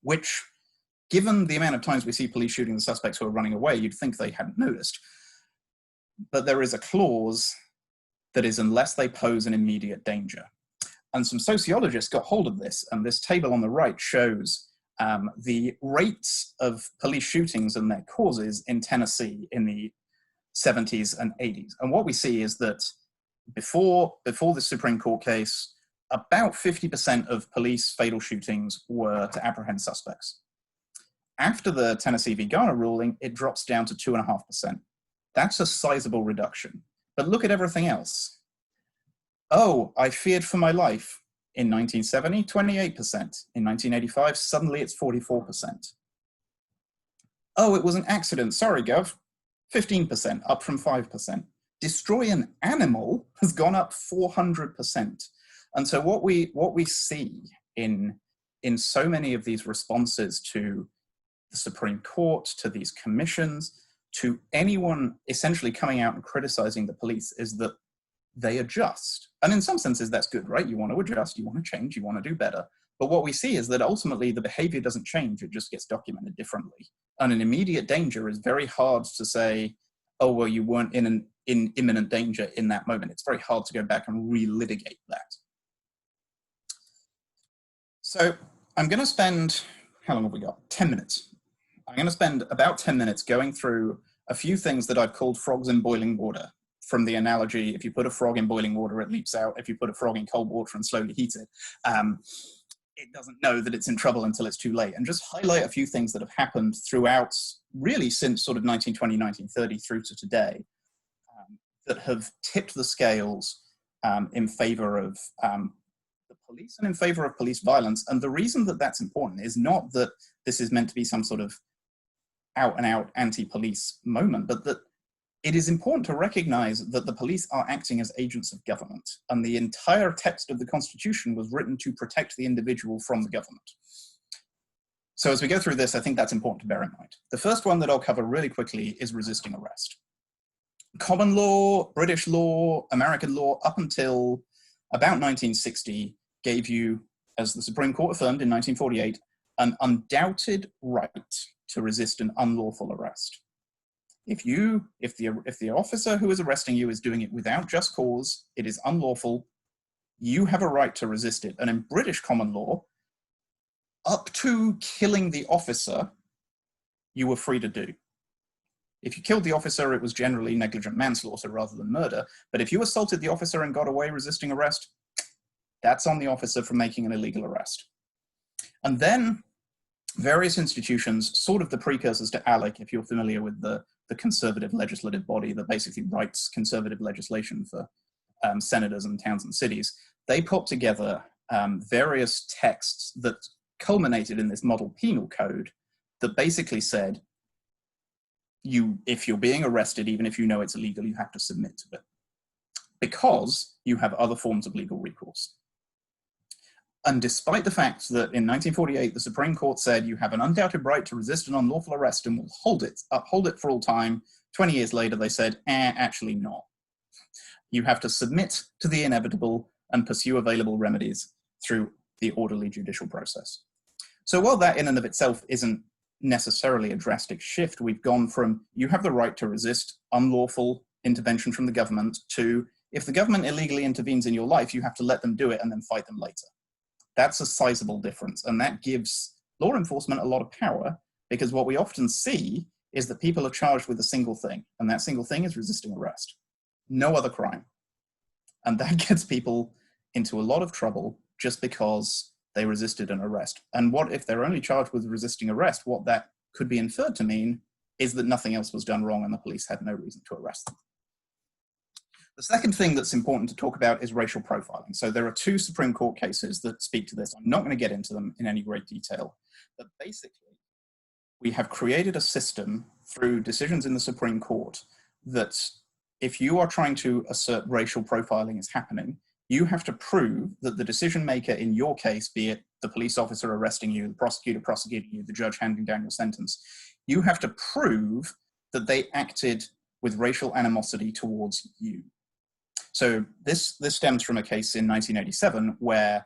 Which, given the amount of times we see police shooting the suspects who are running away, you'd think they hadn't noticed. But there is a clause that is unless they pose an immediate danger. And some sociologists got hold of this, and this table on the right shows the rates of police shootings and their causes in Tennessee in the 70s and 80s. And what we see is that before the Supreme Court case, about 50% of police fatal shootings were to apprehend suspects. After the Tennessee v. Garner ruling, it drops down to 2.5%. That's a sizable reduction. But look at everything else. Oh, I feared for my life. In 1970, 28%. In 1985, suddenly it's 44%. Oh, it was an accident. Sorry, Gov. 15%, up from 5%. Destroy an animal has gone up 400%. And so what we see in so many of these responses to the Supreme Court, to these commissions, to anyone essentially coming out and criticizing the police is that they adjust. And in some senses, that's good, right? You want to adjust, you want to change, you want to do better. But what we see is that ultimately the behavior doesn't change, it just gets documented differently. And an immediate danger is very hard to say, oh, well, you weren't in imminent danger in that moment. It's very hard to go back and relitigate that. So I'm going to spend, how long have we got? 10 minutes. I'm going to spend about 10 minutes going through a few things that I've called frogs in boiling water, from the analogy, if you put a frog in boiling water, it leaps out. If you put a frog in cold water and slowly heat it, it doesn't know that it's in trouble until it's too late. And just highlight a few things that have happened throughout, really since sort of 1920, 1930 through to today, that have tipped the scales in favor of the police and in favor of police violence. And the reason that that's important is not that this is meant to be some sort of out and out anti-police moment, but that it is important to recognize that the police are acting as agents of government, and the entire text of the Constitution was written to protect the individual from the government. So as we go through this, I think that's important to bear in mind. The first one that I'll cover really quickly is resisting arrest. Common law, British law, American law, up until about 1960, gave you, as the Supreme Court affirmed in 1948, an undoubted right to resist an unlawful arrest. If the officer who is arresting you is doing it without just cause, it is unlawful, you have a right to resist it. And in British common law, up to killing the officer, you were free to do. If you killed the officer, it was generally negligent manslaughter rather than murder. But if you assaulted the officer and got away resisting arrest, that's on the officer for making an illegal arrest. And then various institutions, sort of the precursors to ALEC, if you're familiar with the conservative legislative body that basically writes conservative legislation for senators and towns and cities, they put together various texts that culminated in this model penal code that basically said, if you're being arrested, even if you know it's illegal, you have to submit to it, because you have other forms of legal recourse. And despite the fact that in 1948, the Supreme Court said you have an undoubted right to resist an unlawful arrest and will uphold it for all time, 20 years later, they said, actually not. You have to submit to the inevitable and pursue available remedies through the orderly judicial process. So while that in and of itself isn't necessarily a drastic shift, we've gone from you have the right to resist unlawful intervention from the government to if the government illegally intervenes in your life, you have to let them do it and then fight them later. That's a sizable difference, and that gives law enforcement a lot of power, because what we often see is that people are charged with a single thing, and that single thing is resisting arrest. No other crime. And that gets people into a lot of trouble just because they resisted an arrest. And what if they're only charged with resisting arrest, what that could be inferred to mean is that nothing else was done wrong and the police had no reason to arrest them. The second thing that's important to talk about is racial profiling. So there are two Supreme Court cases that speak to this. I'm not going to get into them in any great detail, but basically we have created a system through decisions in the Supreme Court that if you are trying to assert racial profiling is happening, you have to prove that the decision maker in your case, be it the police officer arresting you, the prosecutor prosecuting you, the judge handing down your sentence, you have to prove that they acted with racial animosity towards you. So this stems from a case in 1987 where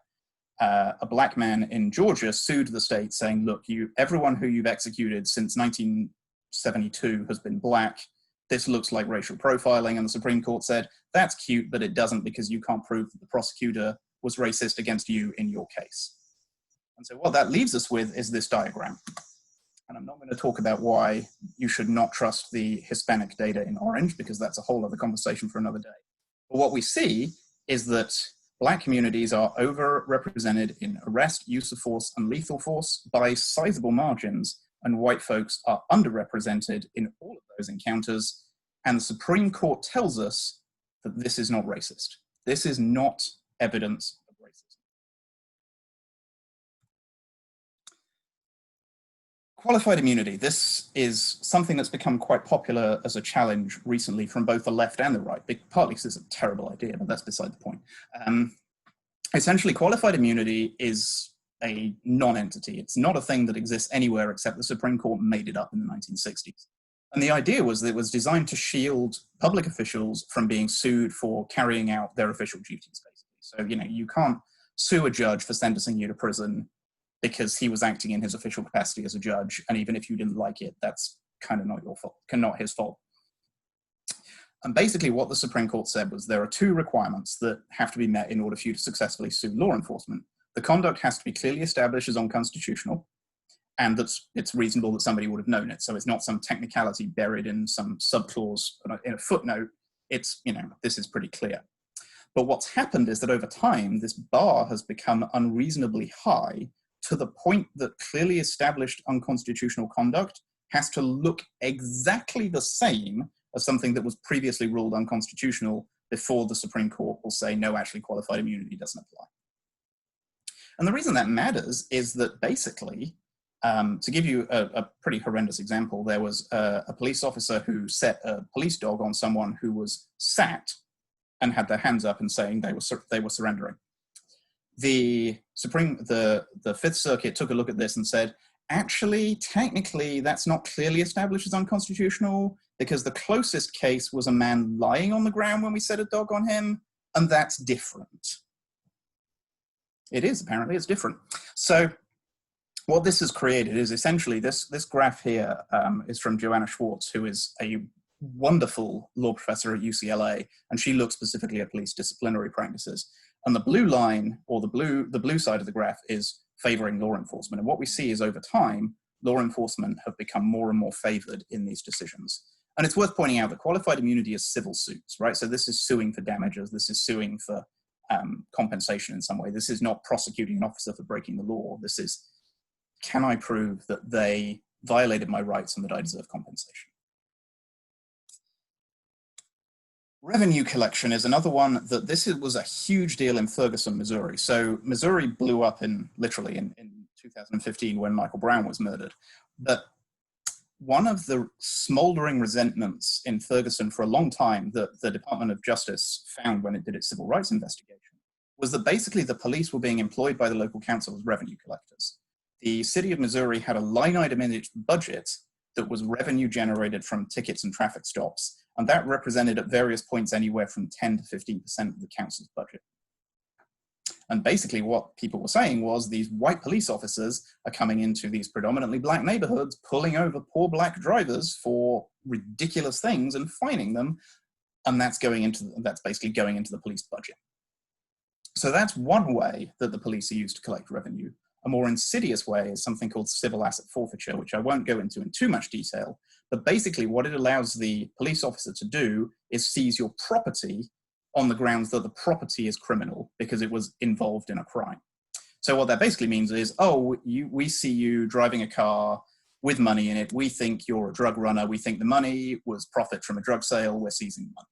a black man in Georgia sued the state saying, look, everyone who you've executed since 1972 has been black. This looks like racial profiling. And the Supreme Court said, that's cute, but it doesn't, because you can't prove that the prosecutor was racist against you in your case. And so what that leaves us with is this diagram. And I'm not going to talk about why you should not trust the Hispanic data in orange, because that's a whole other conversation for another day. But what we see is that black communities are overrepresented in arrest, use of force, and lethal force by sizable margins, and white folks are underrepresented in all of those encounters. And the Supreme Court tells us that this is not racist. This is not evidence of racism. Qualified immunity. This is something that's become quite popular as a challenge recently from both the left and the right, partly because it's a terrible idea, but that's beside the point. Essentially, qualified immunity is a non-entity. It's not a thing that exists anywhere except the Supreme Court made it up in the 1960s. And the idea was that it was designed to shield public officials from being sued for carrying out their official duties, basically. So, you can't sue a judge for sentencing you to prison because he was acting in his official capacity as a judge. And even if you didn't like it, that's kind of not your fault, not his fault. And basically what the Supreme Court said was there are two requirements that have to be met in order for you to successfully sue law enforcement. The conduct has to be clearly established as unconstitutional, and that it's reasonable that somebody would have known it. So it's not some technicality buried in some subclause in a footnote. It's, this is pretty clear. But what's happened is that over time, this bar has become unreasonably high to the point that clearly established unconstitutional conduct has to look exactly the same as something that was previously ruled unconstitutional before the Supreme Court will say, no, actually qualified immunity doesn't apply. And the reason that matters is that basically, to give you a pretty horrendous example, there was a police officer who set a police dog on someone who was sat and had their hands up and saying they were surrendering. The Fifth Circuit took a look at this and said, actually, technically, that's not clearly established as unconstitutional, because the closest case was a man lying on the ground when we set a dog on him, and that's different. It is, apparently, it's different. So what this has created is essentially this graph here is from Joanna Schwartz, who is a wonderful law professor at UCLA, and she looks specifically at police disciplinary practices. And the blue line, or the blue side of the graph, is favoring law enforcement. And what we see is over time, law enforcement have become more and more favored in these decisions. And it's worth pointing out that qualified immunity is civil suits, right? So this is suing for damages. This is suing for compensation in some way. This is not prosecuting an officer for breaking the law. This is, can I prove that they violated my rights and that I deserve compensation? Revenue collection is another one that was a huge deal in Ferguson, Missouri. So Missouri blew up literally in 2015 when Michael Brown was murdered. But one of the smoldering resentments in Ferguson for a long time that the Department of Justice found when it did its civil rights investigation was that basically the police were being employed by the local council as revenue collectors. The city of Missouri had a line item in its budget that was revenue generated from tickets and traffic stops, and that represented at various points anywhere from 10 to 15% of the council's budget. And basically what people were saying was these white police officers are coming into these predominantly black neighborhoods, pulling over poor black drivers for ridiculous things and fining them. And that's basically going into the police budget. So that's one way that the police are used to collect revenue. A more insidious way is something called civil asset forfeiture, which I won't go into in too much detail. But basically what it allows the police officer to do is seize your property on the grounds that the property is criminal because it was involved in a crime. So what that basically means is, we see you driving a car with money in it. We think you're a drug runner. We think the money was profit from a drug sale. We're seizing the money.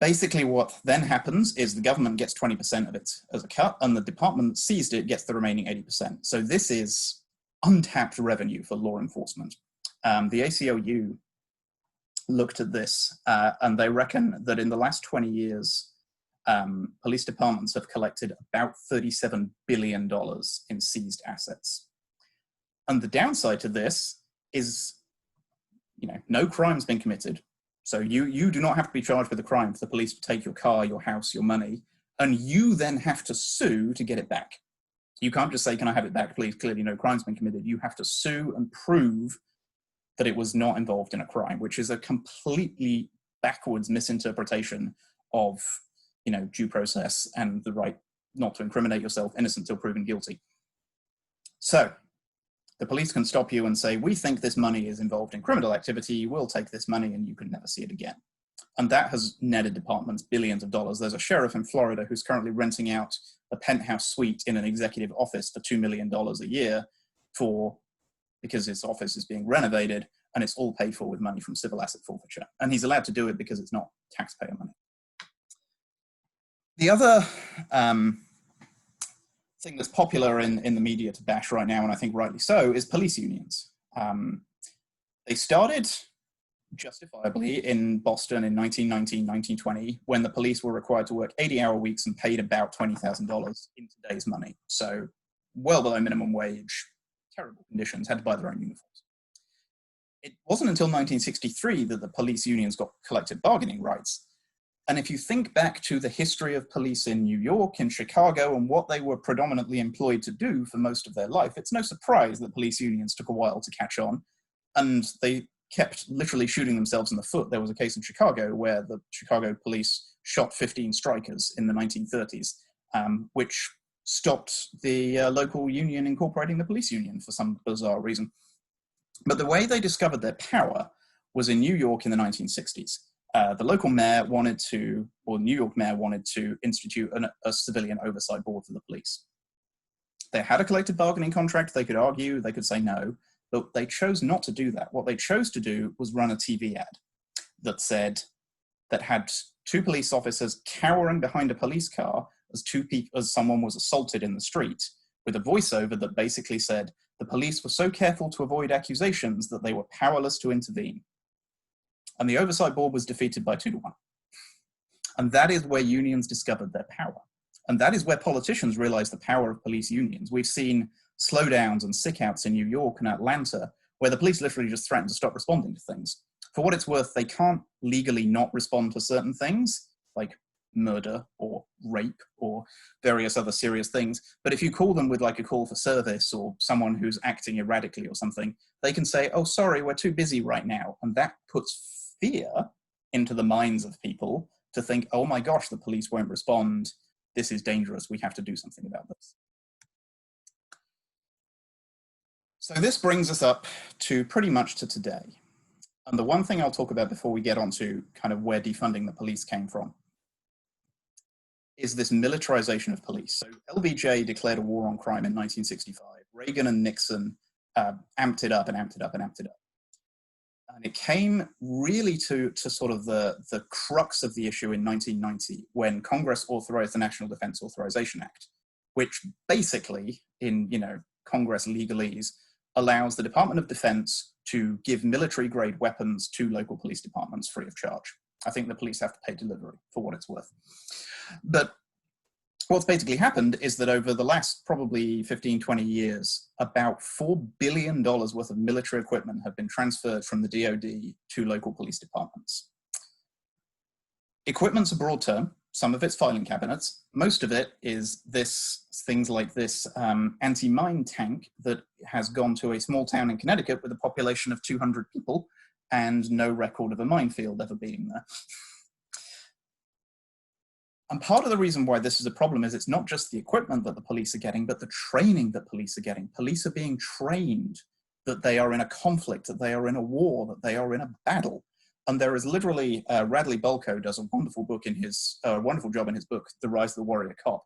Basically what then happens is the government gets 20% of it as a cut, and the department that seized it gets the remaining 80%. So this is untapped revenue for law enforcement. The ACLU looked at this, and they reckon that in the last 20 years, police departments have collected about $37 billion in seized assets. And the downside to this is, no crime's been committed. So you do not have to be charged with a crime for the police to take your car, your house, your money, and you then have to sue to get it back. You can't just say, can I have it back, please? Clearly no crime's been committed. You have to sue and prove that it was not involved in a crime, which is a completely backwards misinterpretation of, due process and the right not to incriminate yourself, innocent till proven guilty. So the police can stop you and say, we think this money is involved in criminal activity, we'll take this money and you can never see it again. And that has netted departments billions of dollars. There's a sheriff in Florida who's currently renting out a penthouse suite in an executive office for $2 million a year because his office is being renovated, and it's all paid for with money from civil asset forfeiture. And he's allowed to do it because it's not taxpayer money. The other thing that's popular in the media to bash right now, and I think rightly so, is police unions. They started justifiably in Boston in 1919, 1920, when the police were required to work 80-hour weeks and paid about $20,000 in today's money. So well below minimum wage, terrible conditions, had to buy their own uniforms. It wasn't until 1963 that the police unions got collective bargaining rights. And if you think back to the history of police in New York, in Chicago, and what they were predominantly employed to do for most of their life, it's no surprise that police unions took a while to catch on, and they kept literally shooting themselves in the foot. There was a case in Chicago where the Chicago police shot 15 strikers in the 1930s, which stopped the local union incorporating the police union for some bizarre reason. But the way they discovered their power was in New York in the 1960s. The local mayor wanted to, or New York mayor wanted to institute a civilian oversight board for the police. They had a collective bargaining contract. They could argue, they could say no, but they chose not to do that. What they chose to do was run a TV ad that had two police officers cowering behind a police car as someone was assaulted in the street, with a voiceover that basically said, the police were so careful to avoid accusations that they were powerless to intervene. And the oversight board was defeated by 2-1. And that is where unions discovered their power. And that is where politicians realized the power of police unions. We've seen slowdowns and sick-outs in New York and Atlanta, where the police literally just threaten to stop responding to things. For what it's worth, they can't legally not respond to certain things, like murder or rape or various other serious things. But if you call them with like a call for service or someone who's acting erratically or something, they can say, oh, sorry, we're too busy right now. And that puts fear into the minds of people to think, oh my gosh, the police won't respond. This is dangerous. We have to do something about this. So this brings us up to pretty much to today. And the one thing I'll talk about before we get on to kind of where defunding the police came from is this militarization of police. So LBJ declared a war on crime in 1965. Reagan and Nixon amped it up and amped it up and amped it up. And it came really to sort of the crux of the issue in 1990 when Congress authorized the National Defense Authorization Act, which basically, in Congress legalese, allows the Department of Defense to give military-grade weapons to local police departments free of charge. I think the police have to pay delivery for what it's worth. But what's basically happened is that over the last probably 15, 20 years, about $4 billion worth of military equipment have been transferred from the DoD to local police departments. Equipment's a broad term. Some of it's filing cabinets. Most of it is things like this anti-mine tank that has gone to a small town in Connecticut with a population of 200 people and no record of a minefield ever being there. And part of the reason why this is a problem is it's not just the equipment that the police are getting, but the training that police are getting. Police are being trained that they are in a conflict, that they are in a war, that they are in a battle. And there is literally, Radley Bulko does a wonderful job in his book, The Rise of the Warrior Cop,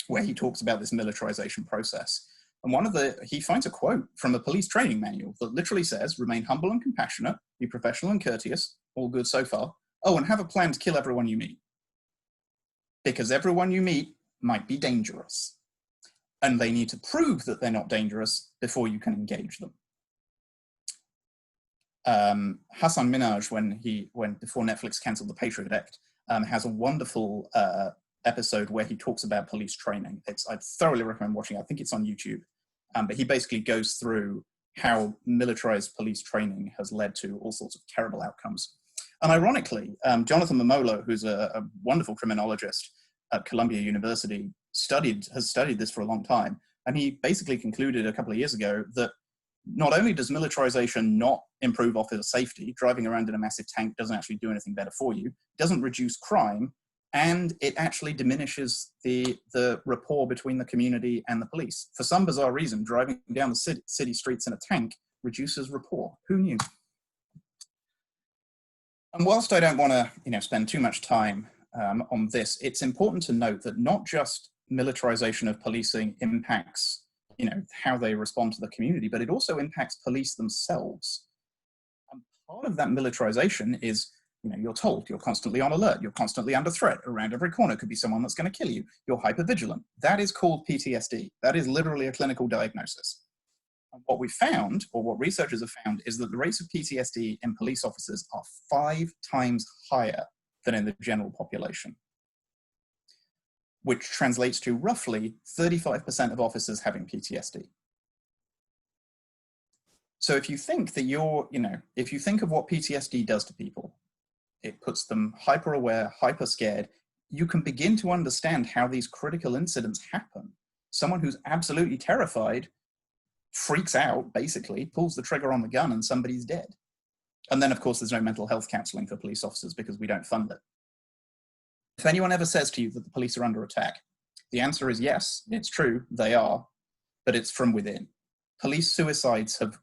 where he talks about this militarization process. And he finds a quote from a police training manual that literally says, remain humble and compassionate, be professional and courteous, all good so far. Oh, and have a plan to kill everyone you meet. Because everyone you meet might be dangerous. And they need to prove that they're not dangerous before you can engage them. Hassan Minhaj, when before Netflix cancelled the Patriot Act, has a wonderful episode where he talks about police training. I thoroughly recommend watching it. I think it's on YouTube. But he basically goes through how militarized police training has led to all sorts of terrible outcomes. And ironically, Jonathan Momolo, who's a wonderful criminologist at Columbia University, has studied this for a long time. And he basically concluded a couple of years ago that not only does militarization not improve officer safety, driving around in a massive tank doesn't actually do anything better for you, doesn't reduce crime, and it actually diminishes the rapport between the community and the police. For some bizarre reason, driving down the city streets in a tank reduces rapport. Who knew? And whilst I don't want to spend too much time on this, it's important to note that not just militarization of policing impacts how they respond to the community, but it also impacts police themselves. And part of that militarization is, you're told you're constantly on alert, you're constantly under threat. Around every corner could be someone that's going to kill you. You're hypervigilant. That is called PTSD. That is literally a clinical diagnosis. And what we found, or what researchers have found, is that the rates of PTSD in police officers are 5 times higher than in the general population, which translates to roughly 35% of officers having PTSD. So if you think that if you think of what PTSD does to people, it puts them hyper aware, hyper scared, you can begin to understand how these critical incidents happen. Someone who's absolutely terrified freaks out, basically, pulls the trigger on the gun, and somebody's dead. And then, of course, there's no mental health counseling for police officers because we don't fund it. If anyone ever says to you that the police are under attack, the answer is yes, it's true, they are, but it's from within. Police suicides have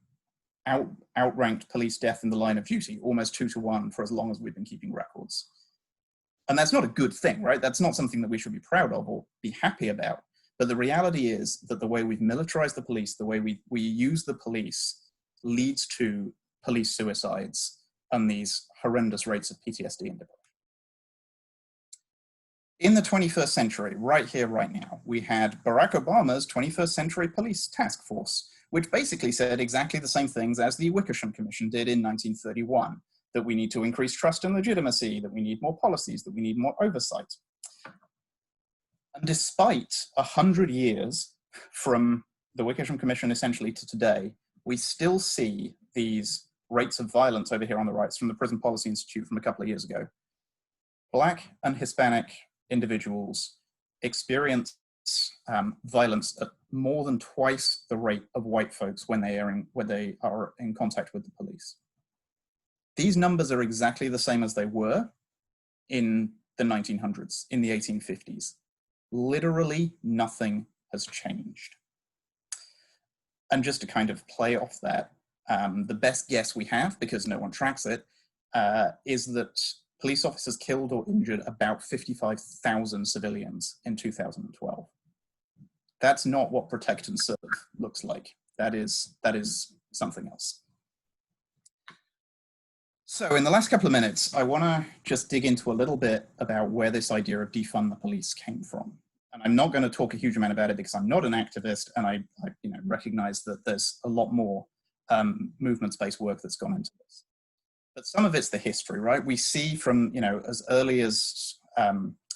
outranked police death in the line of duty, almost 2-to-1 for as long as we've been keeping records. And that's not a good thing, right? That's not something that we should be proud of or be happy about. But the reality is that the way we've militarized the police, the way we use the police, leads to police suicides and these horrendous rates of PTSD and depression. In the 21st century, right here, right now, we had Barack Obama's 21st Century Police Task Force, which basically said exactly the same things as the Wickersham Commission did in 1931, that we need to increase trust and legitimacy, that we need more policies, that we need more oversight. And despite 100 years from the Wickersham Commission essentially to today, we still see these rates of violence over here on the right from the Prison Policy Institute from a couple of years ago. Black and Hispanic individuals experience violence at more than twice the rate of white folks when they are in contact with the police. These numbers are exactly the same as they were in the 1900s, in the 1850s. Literally nothing has changed. And just to kind of play off that, the best guess we have, because no one tracks it, is that police officers killed or injured about 55,000 civilians in 2012. That's not what protect and serve looks like. That is something else. So in the last couple of minutes, I want to just dig into a little bit about where this idea of defund the police came from. And I'm not going to talk a huge amount about it because I'm not an activist, and I recognize that there's a lot more movements-based work that's gone into this. But some of it's the history, right? We see from, as early as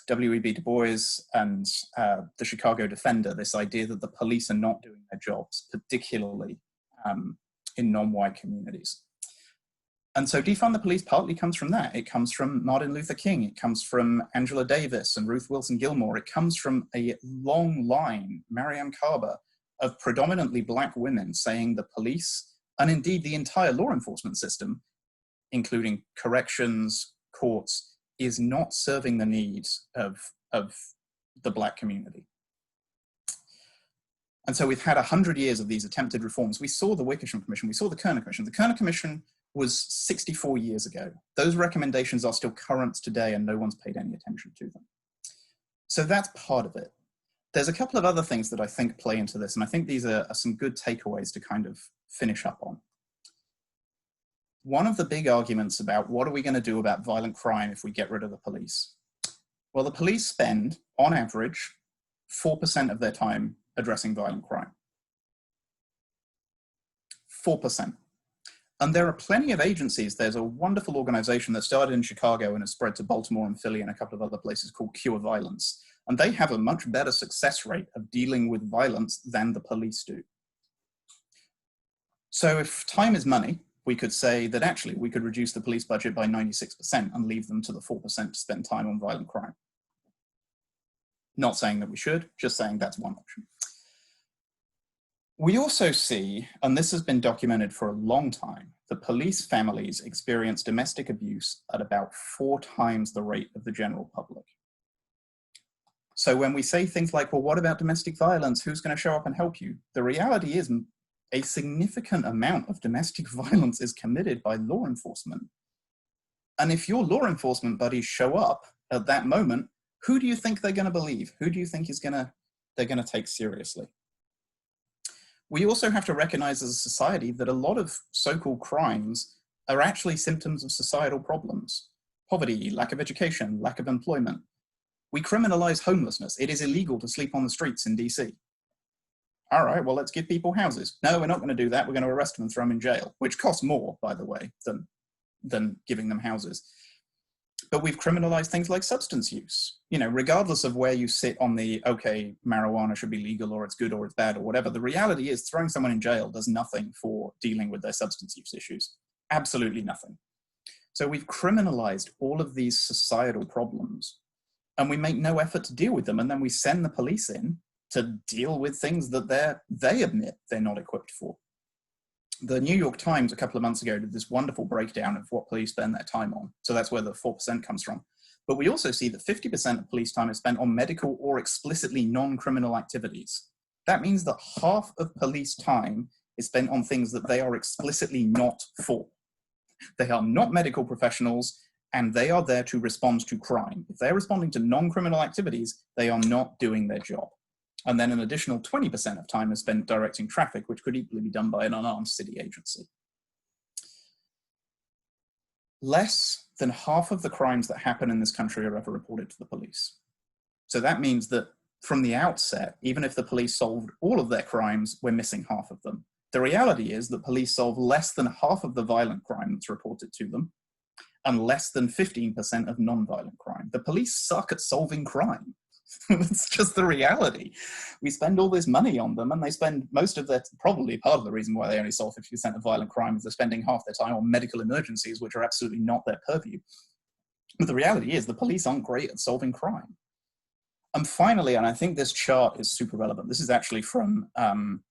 W.E.B. Du Bois and the Chicago Defender, this idea that the police are not doing their jobs, particularly in non-white communities. And so defund the police partly comes from that. It comes from Martin Luther King. It comes from Angela Davis and Ruth Wilson Gilmore. It comes from a long line, Mariam Kaba, of predominantly Black women saying the police, and indeed the entire law enforcement system, including corrections, courts, is not serving the needs of the Black community. And so we've had 100 years of these attempted reforms. We saw the Wickersham Commission, we saw the Kerner Commission. The Kerner Commission was 64 years ago. Those recommendations are still current today and no one's paid any attention to them. So that's part of it. There's a couple of other things that I think play into this, and I think these are some good takeaways to kind of finish up on. One of the big arguments about what are we going to do about violent crime if we get rid of the police? Well, the police spend, on average, 4% of their time addressing violent crime. 4%. And there are plenty of agencies. There's a wonderful organization that started in Chicago and has spread to Baltimore and Philly and a couple of other places called Cure Violence. And they have a much better success rate of dealing with violence than the police do. So if time is money, we could say that actually we could reduce the police budget by 96% and leave them to the 4% to spend time on violent crime. Not saying that we should, just saying that's one option. We also see, and this has been documented for a long time, that police families experience domestic abuse at about 4 times the rate of the general public. So when we say things like, well, what about domestic violence? Who's going to show up and help you? The reality is a significant amount of domestic violence is committed by law enforcement. And if your law enforcement buddies show up at that moment, who do you think they're going to believe? Who do you think they're going to take seriously? We also have to recognize as a society that a lot of so-called crimes are actually symptoms of societal problems. Poverty, lack of education, lack of employment. We criminalize homelessness. It is illegal to sleep on the streets in DC. All right, well, let's give people houses. No, we're not going to do that. We're going to arrest them and throw them in jail, which costs more, by the way, than giving them houses. But we've criminalized things like substance use. You know, regardless of where you sit on the, okay, marijuana should be legal or it's good or it's bad or whatever, the reality is throwing someone in jail does nothing for dealing with their substance use issues. Absolutely nothing. So we've criminalized all of these societal problems and we make no effort to deal with them. And then we send the police in to deal with things that they admit they're not equipped for. The New York Times a couple of months ago did this wonderful breakdown of what police spend their time on. So that's where the 4% comes from. But we also see that 50% of police time is spent on medical or explicitly non-criminal activities. That means that half of police time is spent on things that they are explicitly not for. They are not medical professionals and they are there to respond to crime. If they're responding to non-criminal activities, they are not doing their job. And then an additional 20% of time is spent directing traffic, which could equally be done by an unarmed city agency. Less than half of the crimes that happen in this country are ever reported to the police. So that means that from the outset, even if the police solved all of their crimes, we're missing half of them. The reality is that police solve less than half of the violent crime that's reported to them, and less than 15% of non-violent crime. The police suck at solving crime. It's just the reality. We spend all this money on them and they spend most of their, probably part of the reason why they only solve 50% of violent crime is they're spending half their time on medical emergencies, which are absolutely not their purview. But the reality is the police aren't great at solving crime. And finally, and I think this chart is super relevant, this is actually from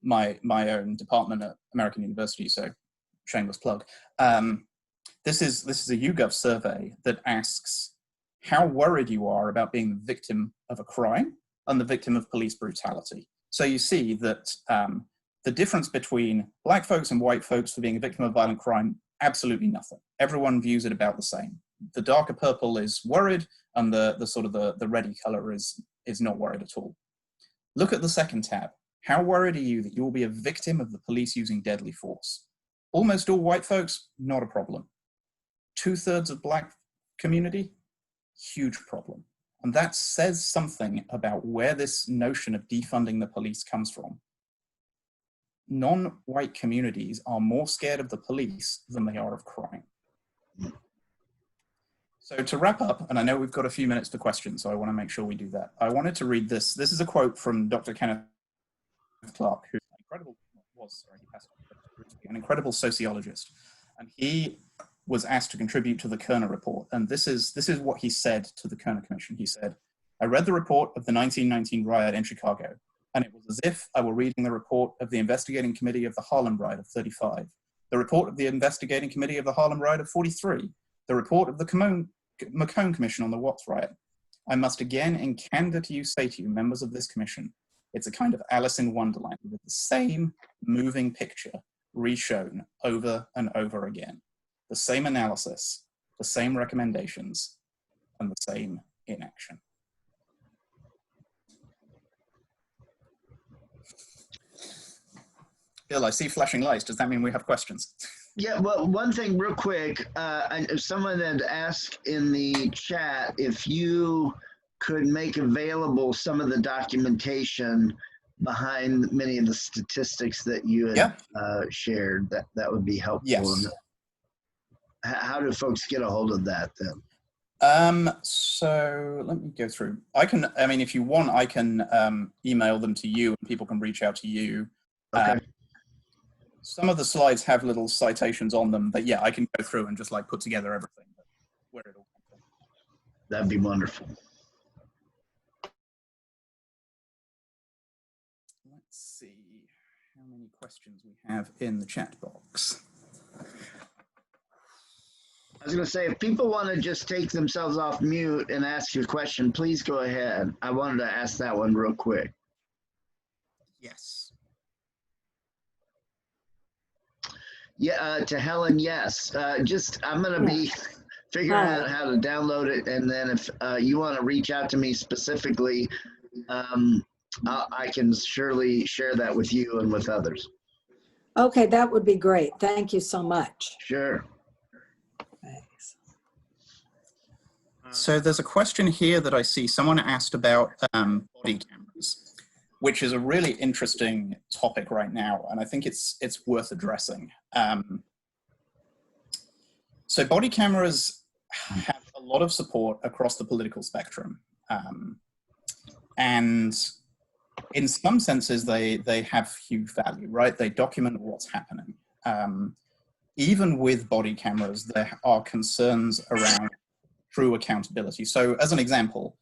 my own department at American University, so shameless plug. This is a YouGov survey that asks how worried you are about being the victim of a crime and the victim of police brutality. So you see that the difference between black folks and white folks for being a victim of violent crime, absolutely nothing. Everyone views it about the same. The darker purple is worried and the reddy color is not worried at all. Look at the second tab. How worried are you that you will be a victim of the police using deadly force? Almost all white folks, not a problem. 2/3 of black community, huge problem. And that says something about where this notion of defunding the police comes from. Non-white communities are more scared of the police than they are of crime. So to wrap up, and I know we've got a few minutes for questions, so I want to make sure we do that. I wanted to read this. This is a quote from Dr. Kenneth Clark, who's an incredible sociologist. And he was asked to contribute to the Kerner Report. And this is what he said to the Kerner Commission. He said, I read the report of the 1919 riot in Chicago, and it was as if I were reading the report of the investigating committee of the Harlem riot of 35, the report of the investigating committee of the Harlem riot of 43, the report of the McCone Commission on the Watts riot. I must again, in candor to you, say to you, members of this commission, it's a kind of Alice in Wonderland with the same moving picture reshown over and over again. The same analysis, the same recommendations, and the same inaction. Bill, I see flashing lights. Does that mean we have questions? Yeah, well, one thing real quick, someone had asked in the chat if you could make available some of the documentation behind many of the statistics that you had shared, that would be helpful. Yes. How do folks get a hold of that then? So let me go through. I mean, if you want, I can email them to you and people can reach out to you. Okay. Some of the slides have little citations on them, but yeah, I can go through and just like put together everything, where it all comes from. That'd be wonderful. Let's see how many questions we have in the chat box. I was going to say, if people want to just take themselves off mute and ask you a question, please go ahead. I wanted to ask that one real quick. Yes. Yeah, to Helen, yes. I'm going to be figuring out how to download it. And then if you want to reach out to me specifically, I can surely share that with you and with others. Okay, that would be great. Thank you so much. Sure. Thanks. So there's a question here that I see. Someone asked about body cameras, which is a really interesting topic right now, and I think it's worth addressing. So body cameras have a lot of support across the political spectrum, and in some senses they have huge value, right? They document what's happening. Even with body cameras, there are concerns around true accountability. So as an example,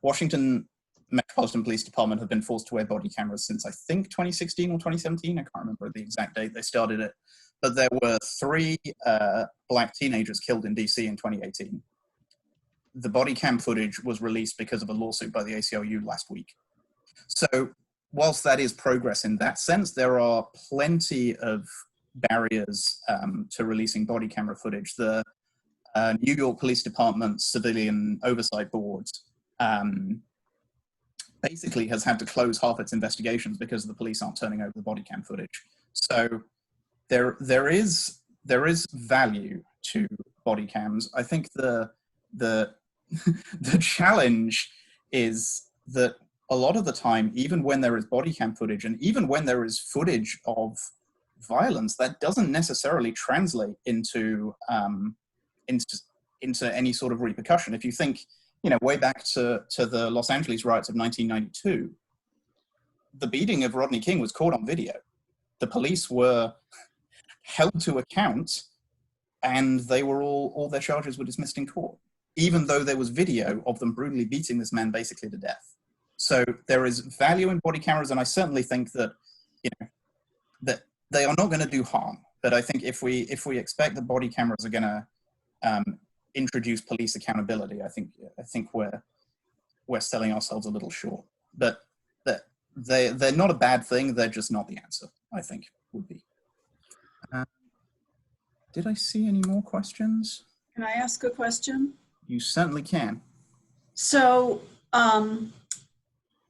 Washington Metropolitan Police Department have been forced to wear body cameras since I think 2016 or 2017. I can't remember the exact date they started it. But there were 3 black teenagers killed in DC in 2018. The body cam footage was released because of a lawsuit by the ACLU last week. So whilst that is progress in that sense, there are plenty of barriers to releasing body camera footage. The New York Police Department Civilian Oversight Board basically has had to close half its investigations because the police aren't turning over the body cam footage. So there is value to body cams. I think the the challenge is that a lot of the time, even when there is body cam footage and even when there is footage of violence, that doesn't necessarily translate into any sort of repercussion. If you think, way back to the Los Angeles riots of 1992, the beating of Rodney King was caught on video. The police were held to account, and they were all their charges were dismissed in court, even though there was video of them brutally beating this man basically to death. So there is value in body cameras, and I certainly think that that they are not going to do harm. But I think if we expect that body cameras are going to introduce police accountability, I think we're selling ourselves a little short. But they're not a bad thing. They're just not the answer, I think, would be. Did I see any more questions? Can I ask a question? You certainly can. So I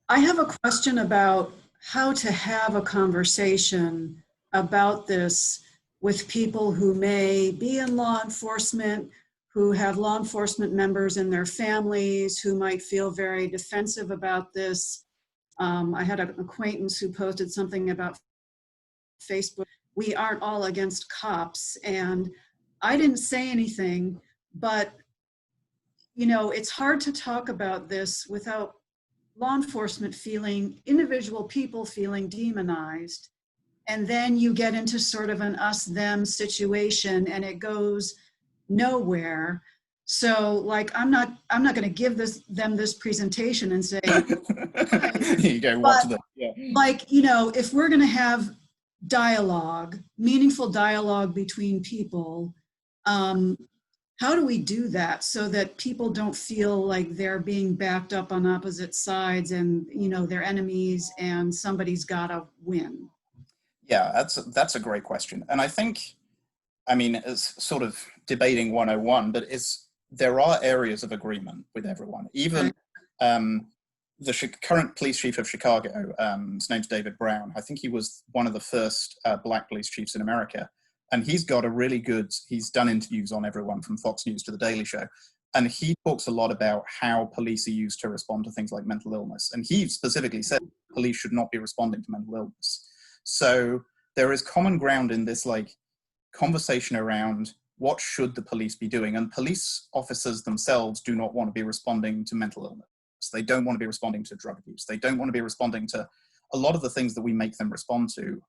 have a question about how to have a conversation about this with people who may be in law enforcement, who have law enforcement members in their families, who might feel very defensive about this. I had an acquaintance who posted something about Facebook. We aren't all against cops, and I didn't say anything, but it's hard to talk about this without law enforcement individual people feeling demonized. And then you get into sort of an us-them situation and it goes nowhere. So like, I'm not going to give them this presentation and say, you go watch them. Yeah. Like, if we're going to have dialogue, meaningful dialogue between people, how do we do that so that people don't feel like they're being backed up on opposite sides and, they're enemies and somebody's got to win? Yeah, that's a great question. And I think, it's sort of debating 101, but there are areas of agreement with everyone. Even the current police chief of Chicago, his name's David Brown. I think he was one of the first black police chiefs in America. And he's got he's done interviews on everyone from Fox News to The Daily Show. And he talks a lot about how police are used to respond to things like mental illness. And he specifically said police should not be responding to mental illness. So there is common ground in this like conversation around what should the police be doing. And police officers themselves do not want to be responding to mental illness. They don't want to be responding to drug abuse. They don't want to be responding to a lot of the things that we make them respond to.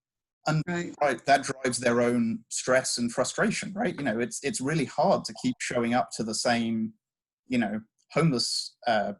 And right, that drives their own stress and frustration, right? You know, it's really hard to keep showing up to the same, you know, homeless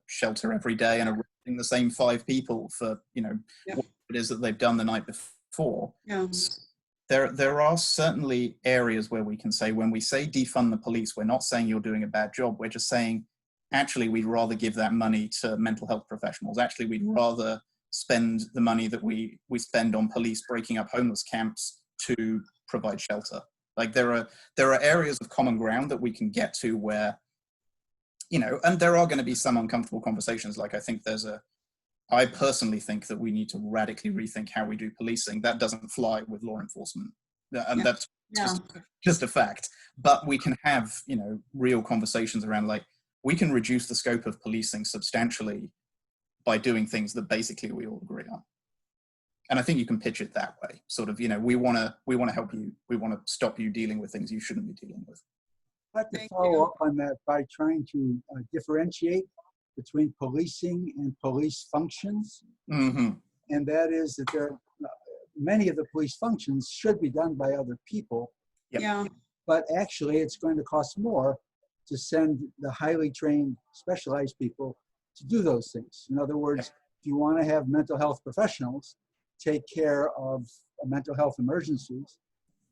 shelter every day and arresting the same 5 people for, you know, what it is that they've done the night before. So there are certainly areas where we can say, when we say defund the police, we're not saying you're doing a bad job. We're just saying, actually, we'd rather give that money to mental health professionals. Actually, we'd rather spend the money that we spend on police breaking up homeless camps to provide shelter. Like there are areas of common ground that we can get to where, you know, and there are going to be some uncomfortable conversations. Like I personally think that we need to radically rethink how we do policing. That doesn't fly with law enforcement. And that's just a fact. But we can have, you know, real conversations around like, we can reduce the scope of policing substantially by doing things that basically we all agree on. And I think you can pitch it that way. Sort of, you know, we want to help you. We want to stop you dealing with things you shouldn't be dealing with. I'd like to follow up on that by trying to differentiate between policing and police functions. Mm-hmm. And that is that many of the police functions should be done by other people. Yep. Yeah. But actually, it's going to cost more to send the highly trained, specialized people to do those things. In other words, if you want to have mental health professionals take care of mental health emergencies,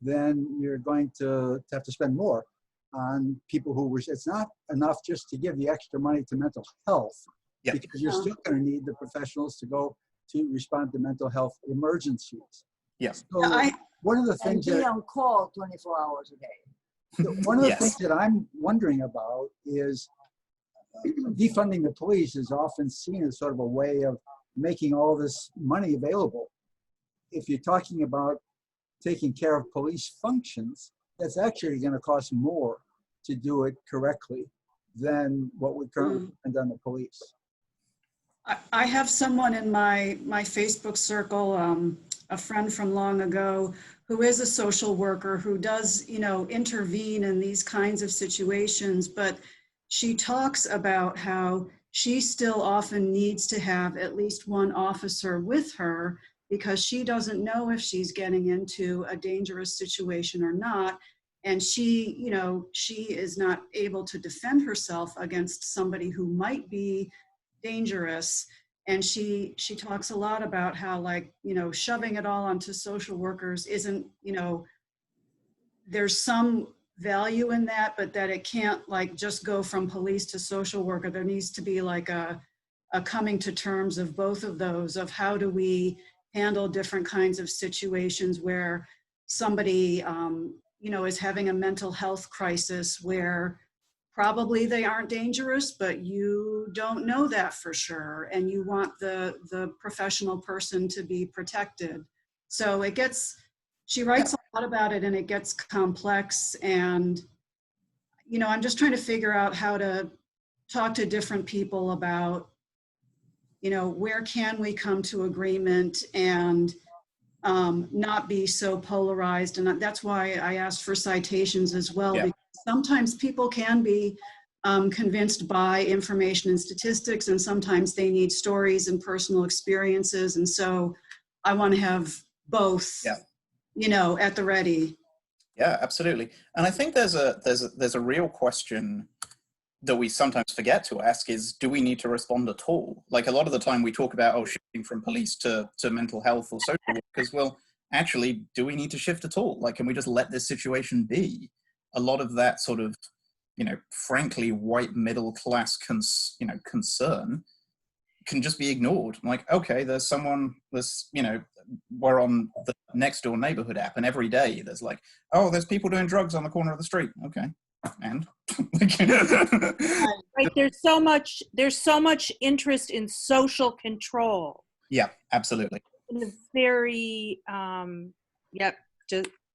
then you're going to have to spend more on people who it's not enough just to give the extra money to mental health, because you're still going to need the professionals to go to respond to mental health emergencies. Yes. So one of the things and be on call 24 hours a day. One of the things that I'm wondering about is defunding the police is often seen as sort of a way of making all this money available. If you're talking about taking care of police functions, that's actually going to cost more to do it correctly than what we currently spend on the police. I have someone in my Facebook circle, a friend from long ago, who is a social worker who does, you know, intervene in these kinds of situations, but she talks about how she still often needs to have at least one officer with her because she doesn't know if she's getting into a dangerous situation or not. And she, you know, she is not able to defend herself against somebody who might be dangerous. And she talks a lot about how, like, you know, shoving it all onto social workers isn't, you know, there's some value in that, but that it can't like just go from police to social worker. There needs to be like a coming to terms of both of those, of how do we handle different kinds of situations where somebody, you know, is having a mental health crisis where probably they aren't dangerous, but you don't know that for sure. And you want the professional person to be protected. So it gets, she writes a lot about it and it gets complex. And, you know, I'm just trying to figure out how to talk to different people about, you know, where can we come to agreement and not be so polarized. And that's why I asked for citations as well. Because sometimes people can be convinced by information and statistics, and sometimes they need stories and personal experiences. And so I want to have both, you know, at the ready. Yeah, absolutely. And I think there's a real question that we sometimes forget to ask is, do we need to respond at all? Like a lot of the time we talk about, oh, shifting from police to mental health or social workers. Well, actually, do we need to shift at all? Like, can we just let this situation be? A lot of that sort of, you know, frankly, white middle class concern can just be ignored. Like, okay, there's someone, you know, we're on the next door neighborhood app and every day there's like, oh, there's people doing drugs on the corner of the street. Okay. And right, there's so much interest in social control. Yeah, absolutely. In a very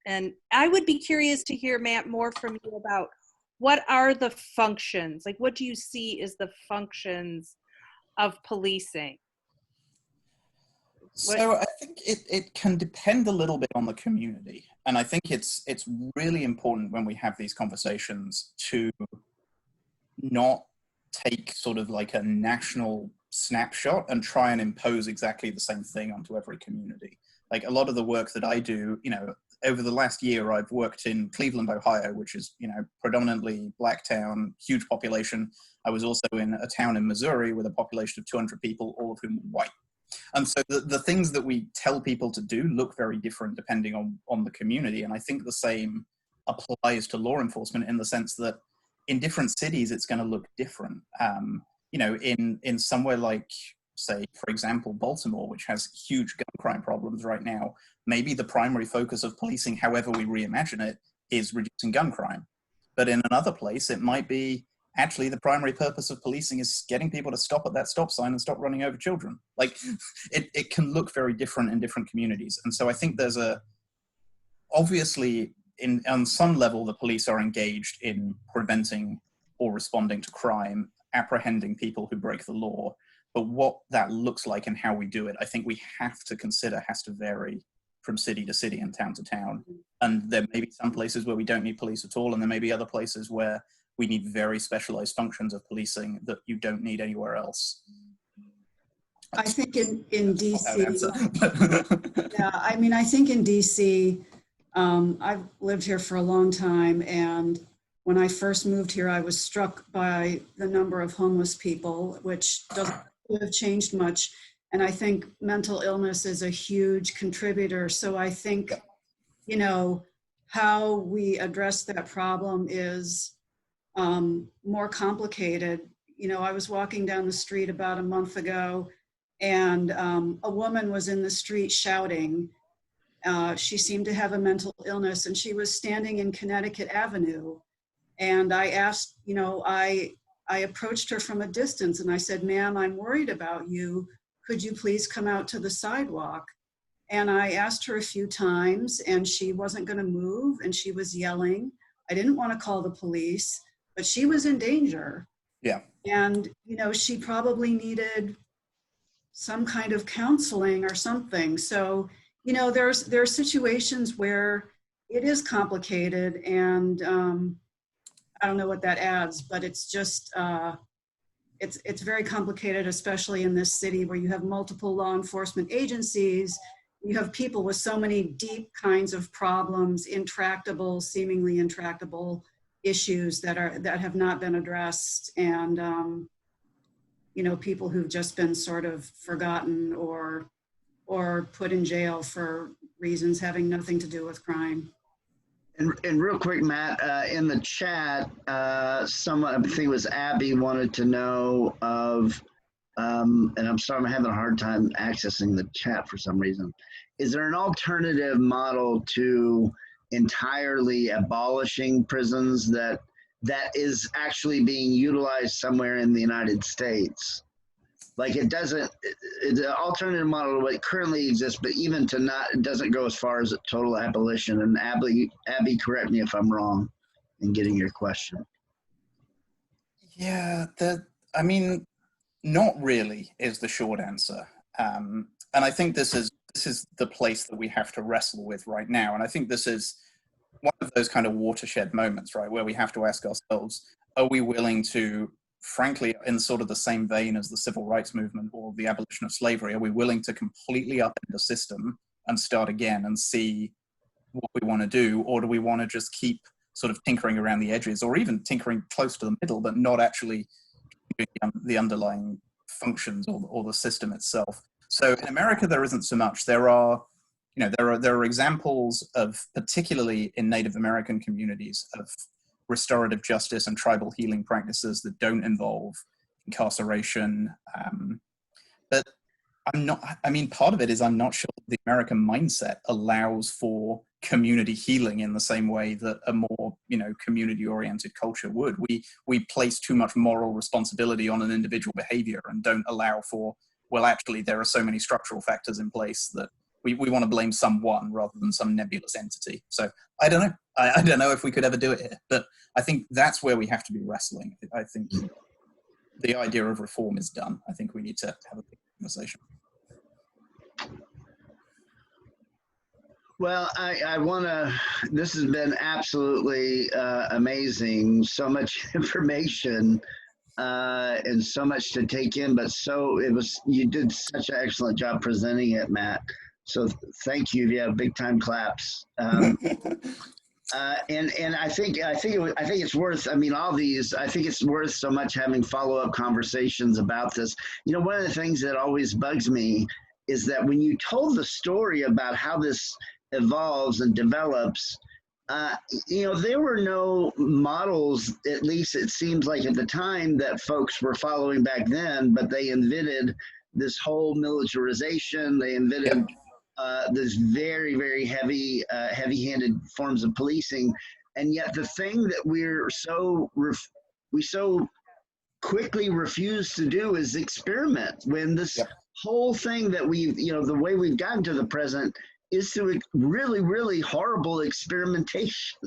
and I would be curious to hear, Matt, more from you about what are the functions? Like, what do you see as the functions of policing? So I think it can depend a little bit on the community. And I think it's really important when we have these conversations to not take sort of like a national snapshot and try and impose exactly the same thing onto every community. Like a lot of the work that I do, you know, over the last year, I've worked in Cleveland, Ohio, which is, you know, predominantly black town, huge population. I was also in a town in Missouri with a population of 200 people, all of whom were white. And so the things that we tell people to do look very different depending on the community. And I think the same applies to law enforcement in the sense that in different cities, it's going to look different. You know, in somewhere like, say, for example, Baltimore, which has huge gun crime problems right now, maybe the primary focus of policing, however we reimagine it, is reducing gun crime. But in another place, it might be actually the primary purpose of policing is getting people to stop at that stop sign and stop running over children. Like it can look very different in different communities. And so I think there's obviously on some level, the police are engaged in preventing or responding to crime, apprehending people who break the law. But what that looks like and how we do it, I think we have to consider has to vary from city to city and town to town. And there may be some places where we don't need police at all, and there may be other places where we need very specialized functions of policing that you don't need anywhere else. I think in DC, yeah, I mean, I think in DC, I've lived here for a long time, and when I first moved here, I was struck by the number of homeless people, which doesn't have changed much. And I think mental illness is a huge contributor. So I think, you know, how we address that problem is more complicated. You know, I was walking down the street about a month ago, and a woman was in the street shouting. She seemed to have a mental illness, and she was standing in Connecticut Avenue. And I asked, you know, I approached her from a distance and I said, "Ma'am, I'm worried about you. Could you please come out to the sidewalk?" And I asked her a few times, and she wasn't going to move, and she was yelling. I didn't want to call the police, but she was in danger. Yeah. And, you know, she probably needed some kind of counseling or something. So, you know, there are situations where it is complicated, and I don't know what that adds, but it's just, it's very complicated, especially in this city where you have multiple law enforcement agencies. You have people with so many deep kinds of problems, intractable, seemingly intractable issues that have not been addressed, and you know, people who've just been sort of forgotten or put in jail for reasons having nothing to do with crime. And real quick, Matt, in the chat, someone, I think it was Abby, wanted to know of, and I'm sorry, I'm having a hard time accessing the chat for some reason. Is there an alternative model to entirely abolishing prisons that is actually being utilized somewhere in the United States? Like it's an alternative model to what currently exists, but even to not, it doesn't go as far as a total abolition. And Abby, correct me if I'm wrong in getting your question. Yeah, I mean, not really is the short answer. And I think this is the place that we have to wrestle with right now. And I think this is one of those kind of watershed moments, right, where we have to ask ourselves, are we willing to, frankly, in sort of the same vein as the civil rights movement or the abolition of slavery, are we willing to completely upend the system and start again and see what we want to do? Or do we want to just keep sort of tinkering around the edges, or even tinkering close to the middle, but not actually doing the underlying functions or the system itself? So in America, there isn't so much. There are examples of, particularly in Native American communities, of restorative justice and tribal healing practices that don't involve incarceration. But part of it is I'm not sure the American mindset allows for community healing in the same way that a more, community-oriented culture would. We place too much moral responsibility on an individual behavior and don't allow for, well, actually, there are so many structural factors in place that we want to blame someone rather than some nebulous entity. So I don't know. I don't know if we could ever do it here, but I think that's where we have to be wrestling. I think the idea of reform is done. I think we need to have a big conversation. Well, I want to, this has been absolutely amazing. So much information and so much to take in, but you did such an excellent job presenting it, Matt. So thank you. Yeah, big time claps. And I think it's worth, I mean, all these, I think it's worth so much having follow-up conversations about this. You know, one of the things that always bugs me is that when you told the story about how this evolves and develops, you know, there were no models, at least it seems like at the time, that folks were following back then, but they invented this whole militarization. They invented this very, very heavy-handed forms of policing. And yet the thing that we so quickly refuse to do is experiment, when this whole thing that we've, you know, the way we've gotten to the present is through really, really horrible experimentation.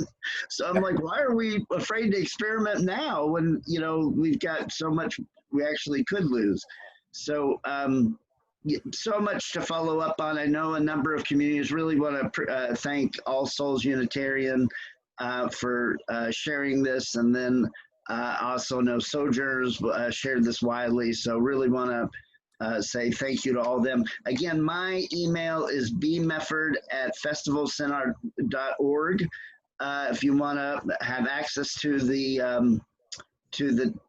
So I'm like, why are we afraid to experiment now when, you know, we've got so much we actually could lose? So, so much to follow up on. I know a number of communities. Really want to thank All Souls Unitarian for sharing this. And then also know Sojourners shared this widely. So really want to say thank you to all of them. Again, my email is bmefford@festivalsynod.org. If you want to have access to the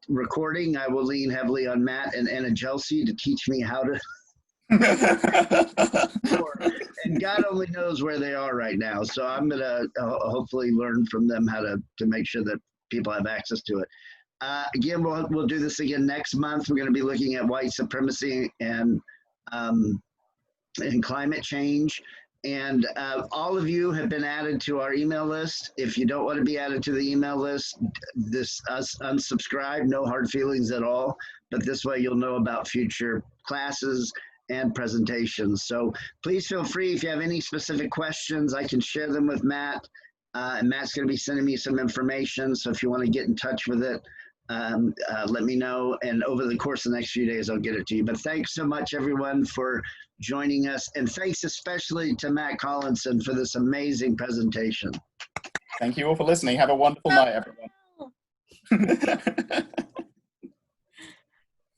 recording, I will lean heavily on Matt and Anna Chelsea to teach me how to. And God only knows where they are right now. So I'm going to hopefully learn from them how to make sure that people have access to it. Again, we'll do this again next month. We're going to be looking at white supremacy and climate change. And all of you have been added to our email list. If you don't want to be added to the email list, unsubscribe, no hard feelings at all. But this way you'll know about future classes and presentations. So please feel free, if you have any specific questions, I can share them with Matt. And Matt's going to be sending me some information. So if you want to get in touch with it, let me know. And over the course of the next few days, I'll get it to you. But thanks so much, everyone, for joining us. And thanks especially to Matt Collinson for this amazing presentation. Thank you all for listening. Have a wonderful night, everyone.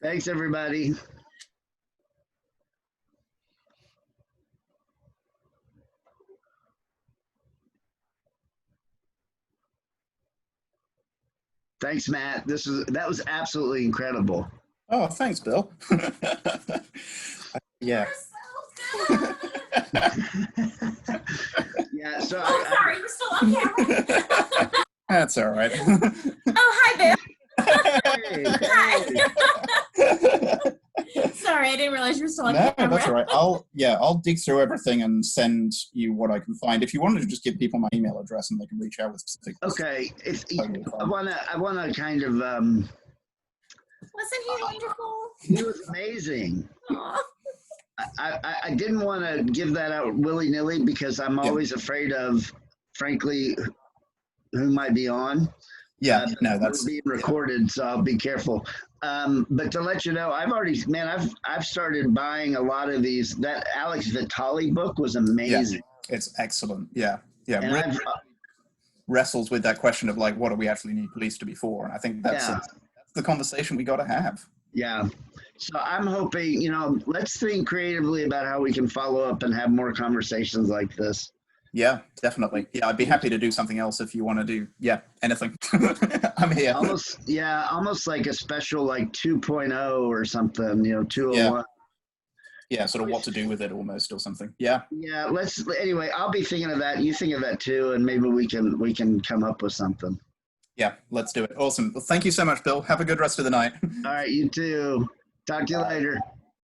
Thanks, everybody. Thanks, Matt. That was absolutely incredible. Oh, thanks, Bill. Yeah. Yeah. So oh, sorry, we're still on camera. That's all right. Oh, hi, Bill. hey, Hi. Sorry, I didn't realize you were still on No, camera. that's all right. I'll dig through everything and send you what I can find. If you wanted to just give people my email address and they can reach out with specific. Okay. I wanna kind of. Wasn't he wonderful? He was amazing. Aw. I didn't want to give that out willy-nilly because I'm always afraid of, frankly, who might be on. Yeah, no, that's being recorded, so I'll be careful. But to let you know, I've started buying a lot of these. That Alex Vitale book was amazing. Yeah, it's excellent. Yeah. And Really wrestles with that question of like, what do we actually need police to be for? And I think that's the conversation we got to have. Yeah. So I'm hoping, let's think creatively about how we can follow up and have more conversations like this. Yeah, definitely. Yeah, I'd be happy to do something else if you want to do, anything. I'm here. Almost like a special like 2.0 or something, 201. Yeah, sort of what to do with it almost or something. Yeah. Yeah, anyway, I'll be thinking of that. You think of that too, and maybe we can come up with something. Yeah, let's do it. Awesome. Well, thank you so much, Bill. Have a good rest of the night. All right, you too. Talk to you later.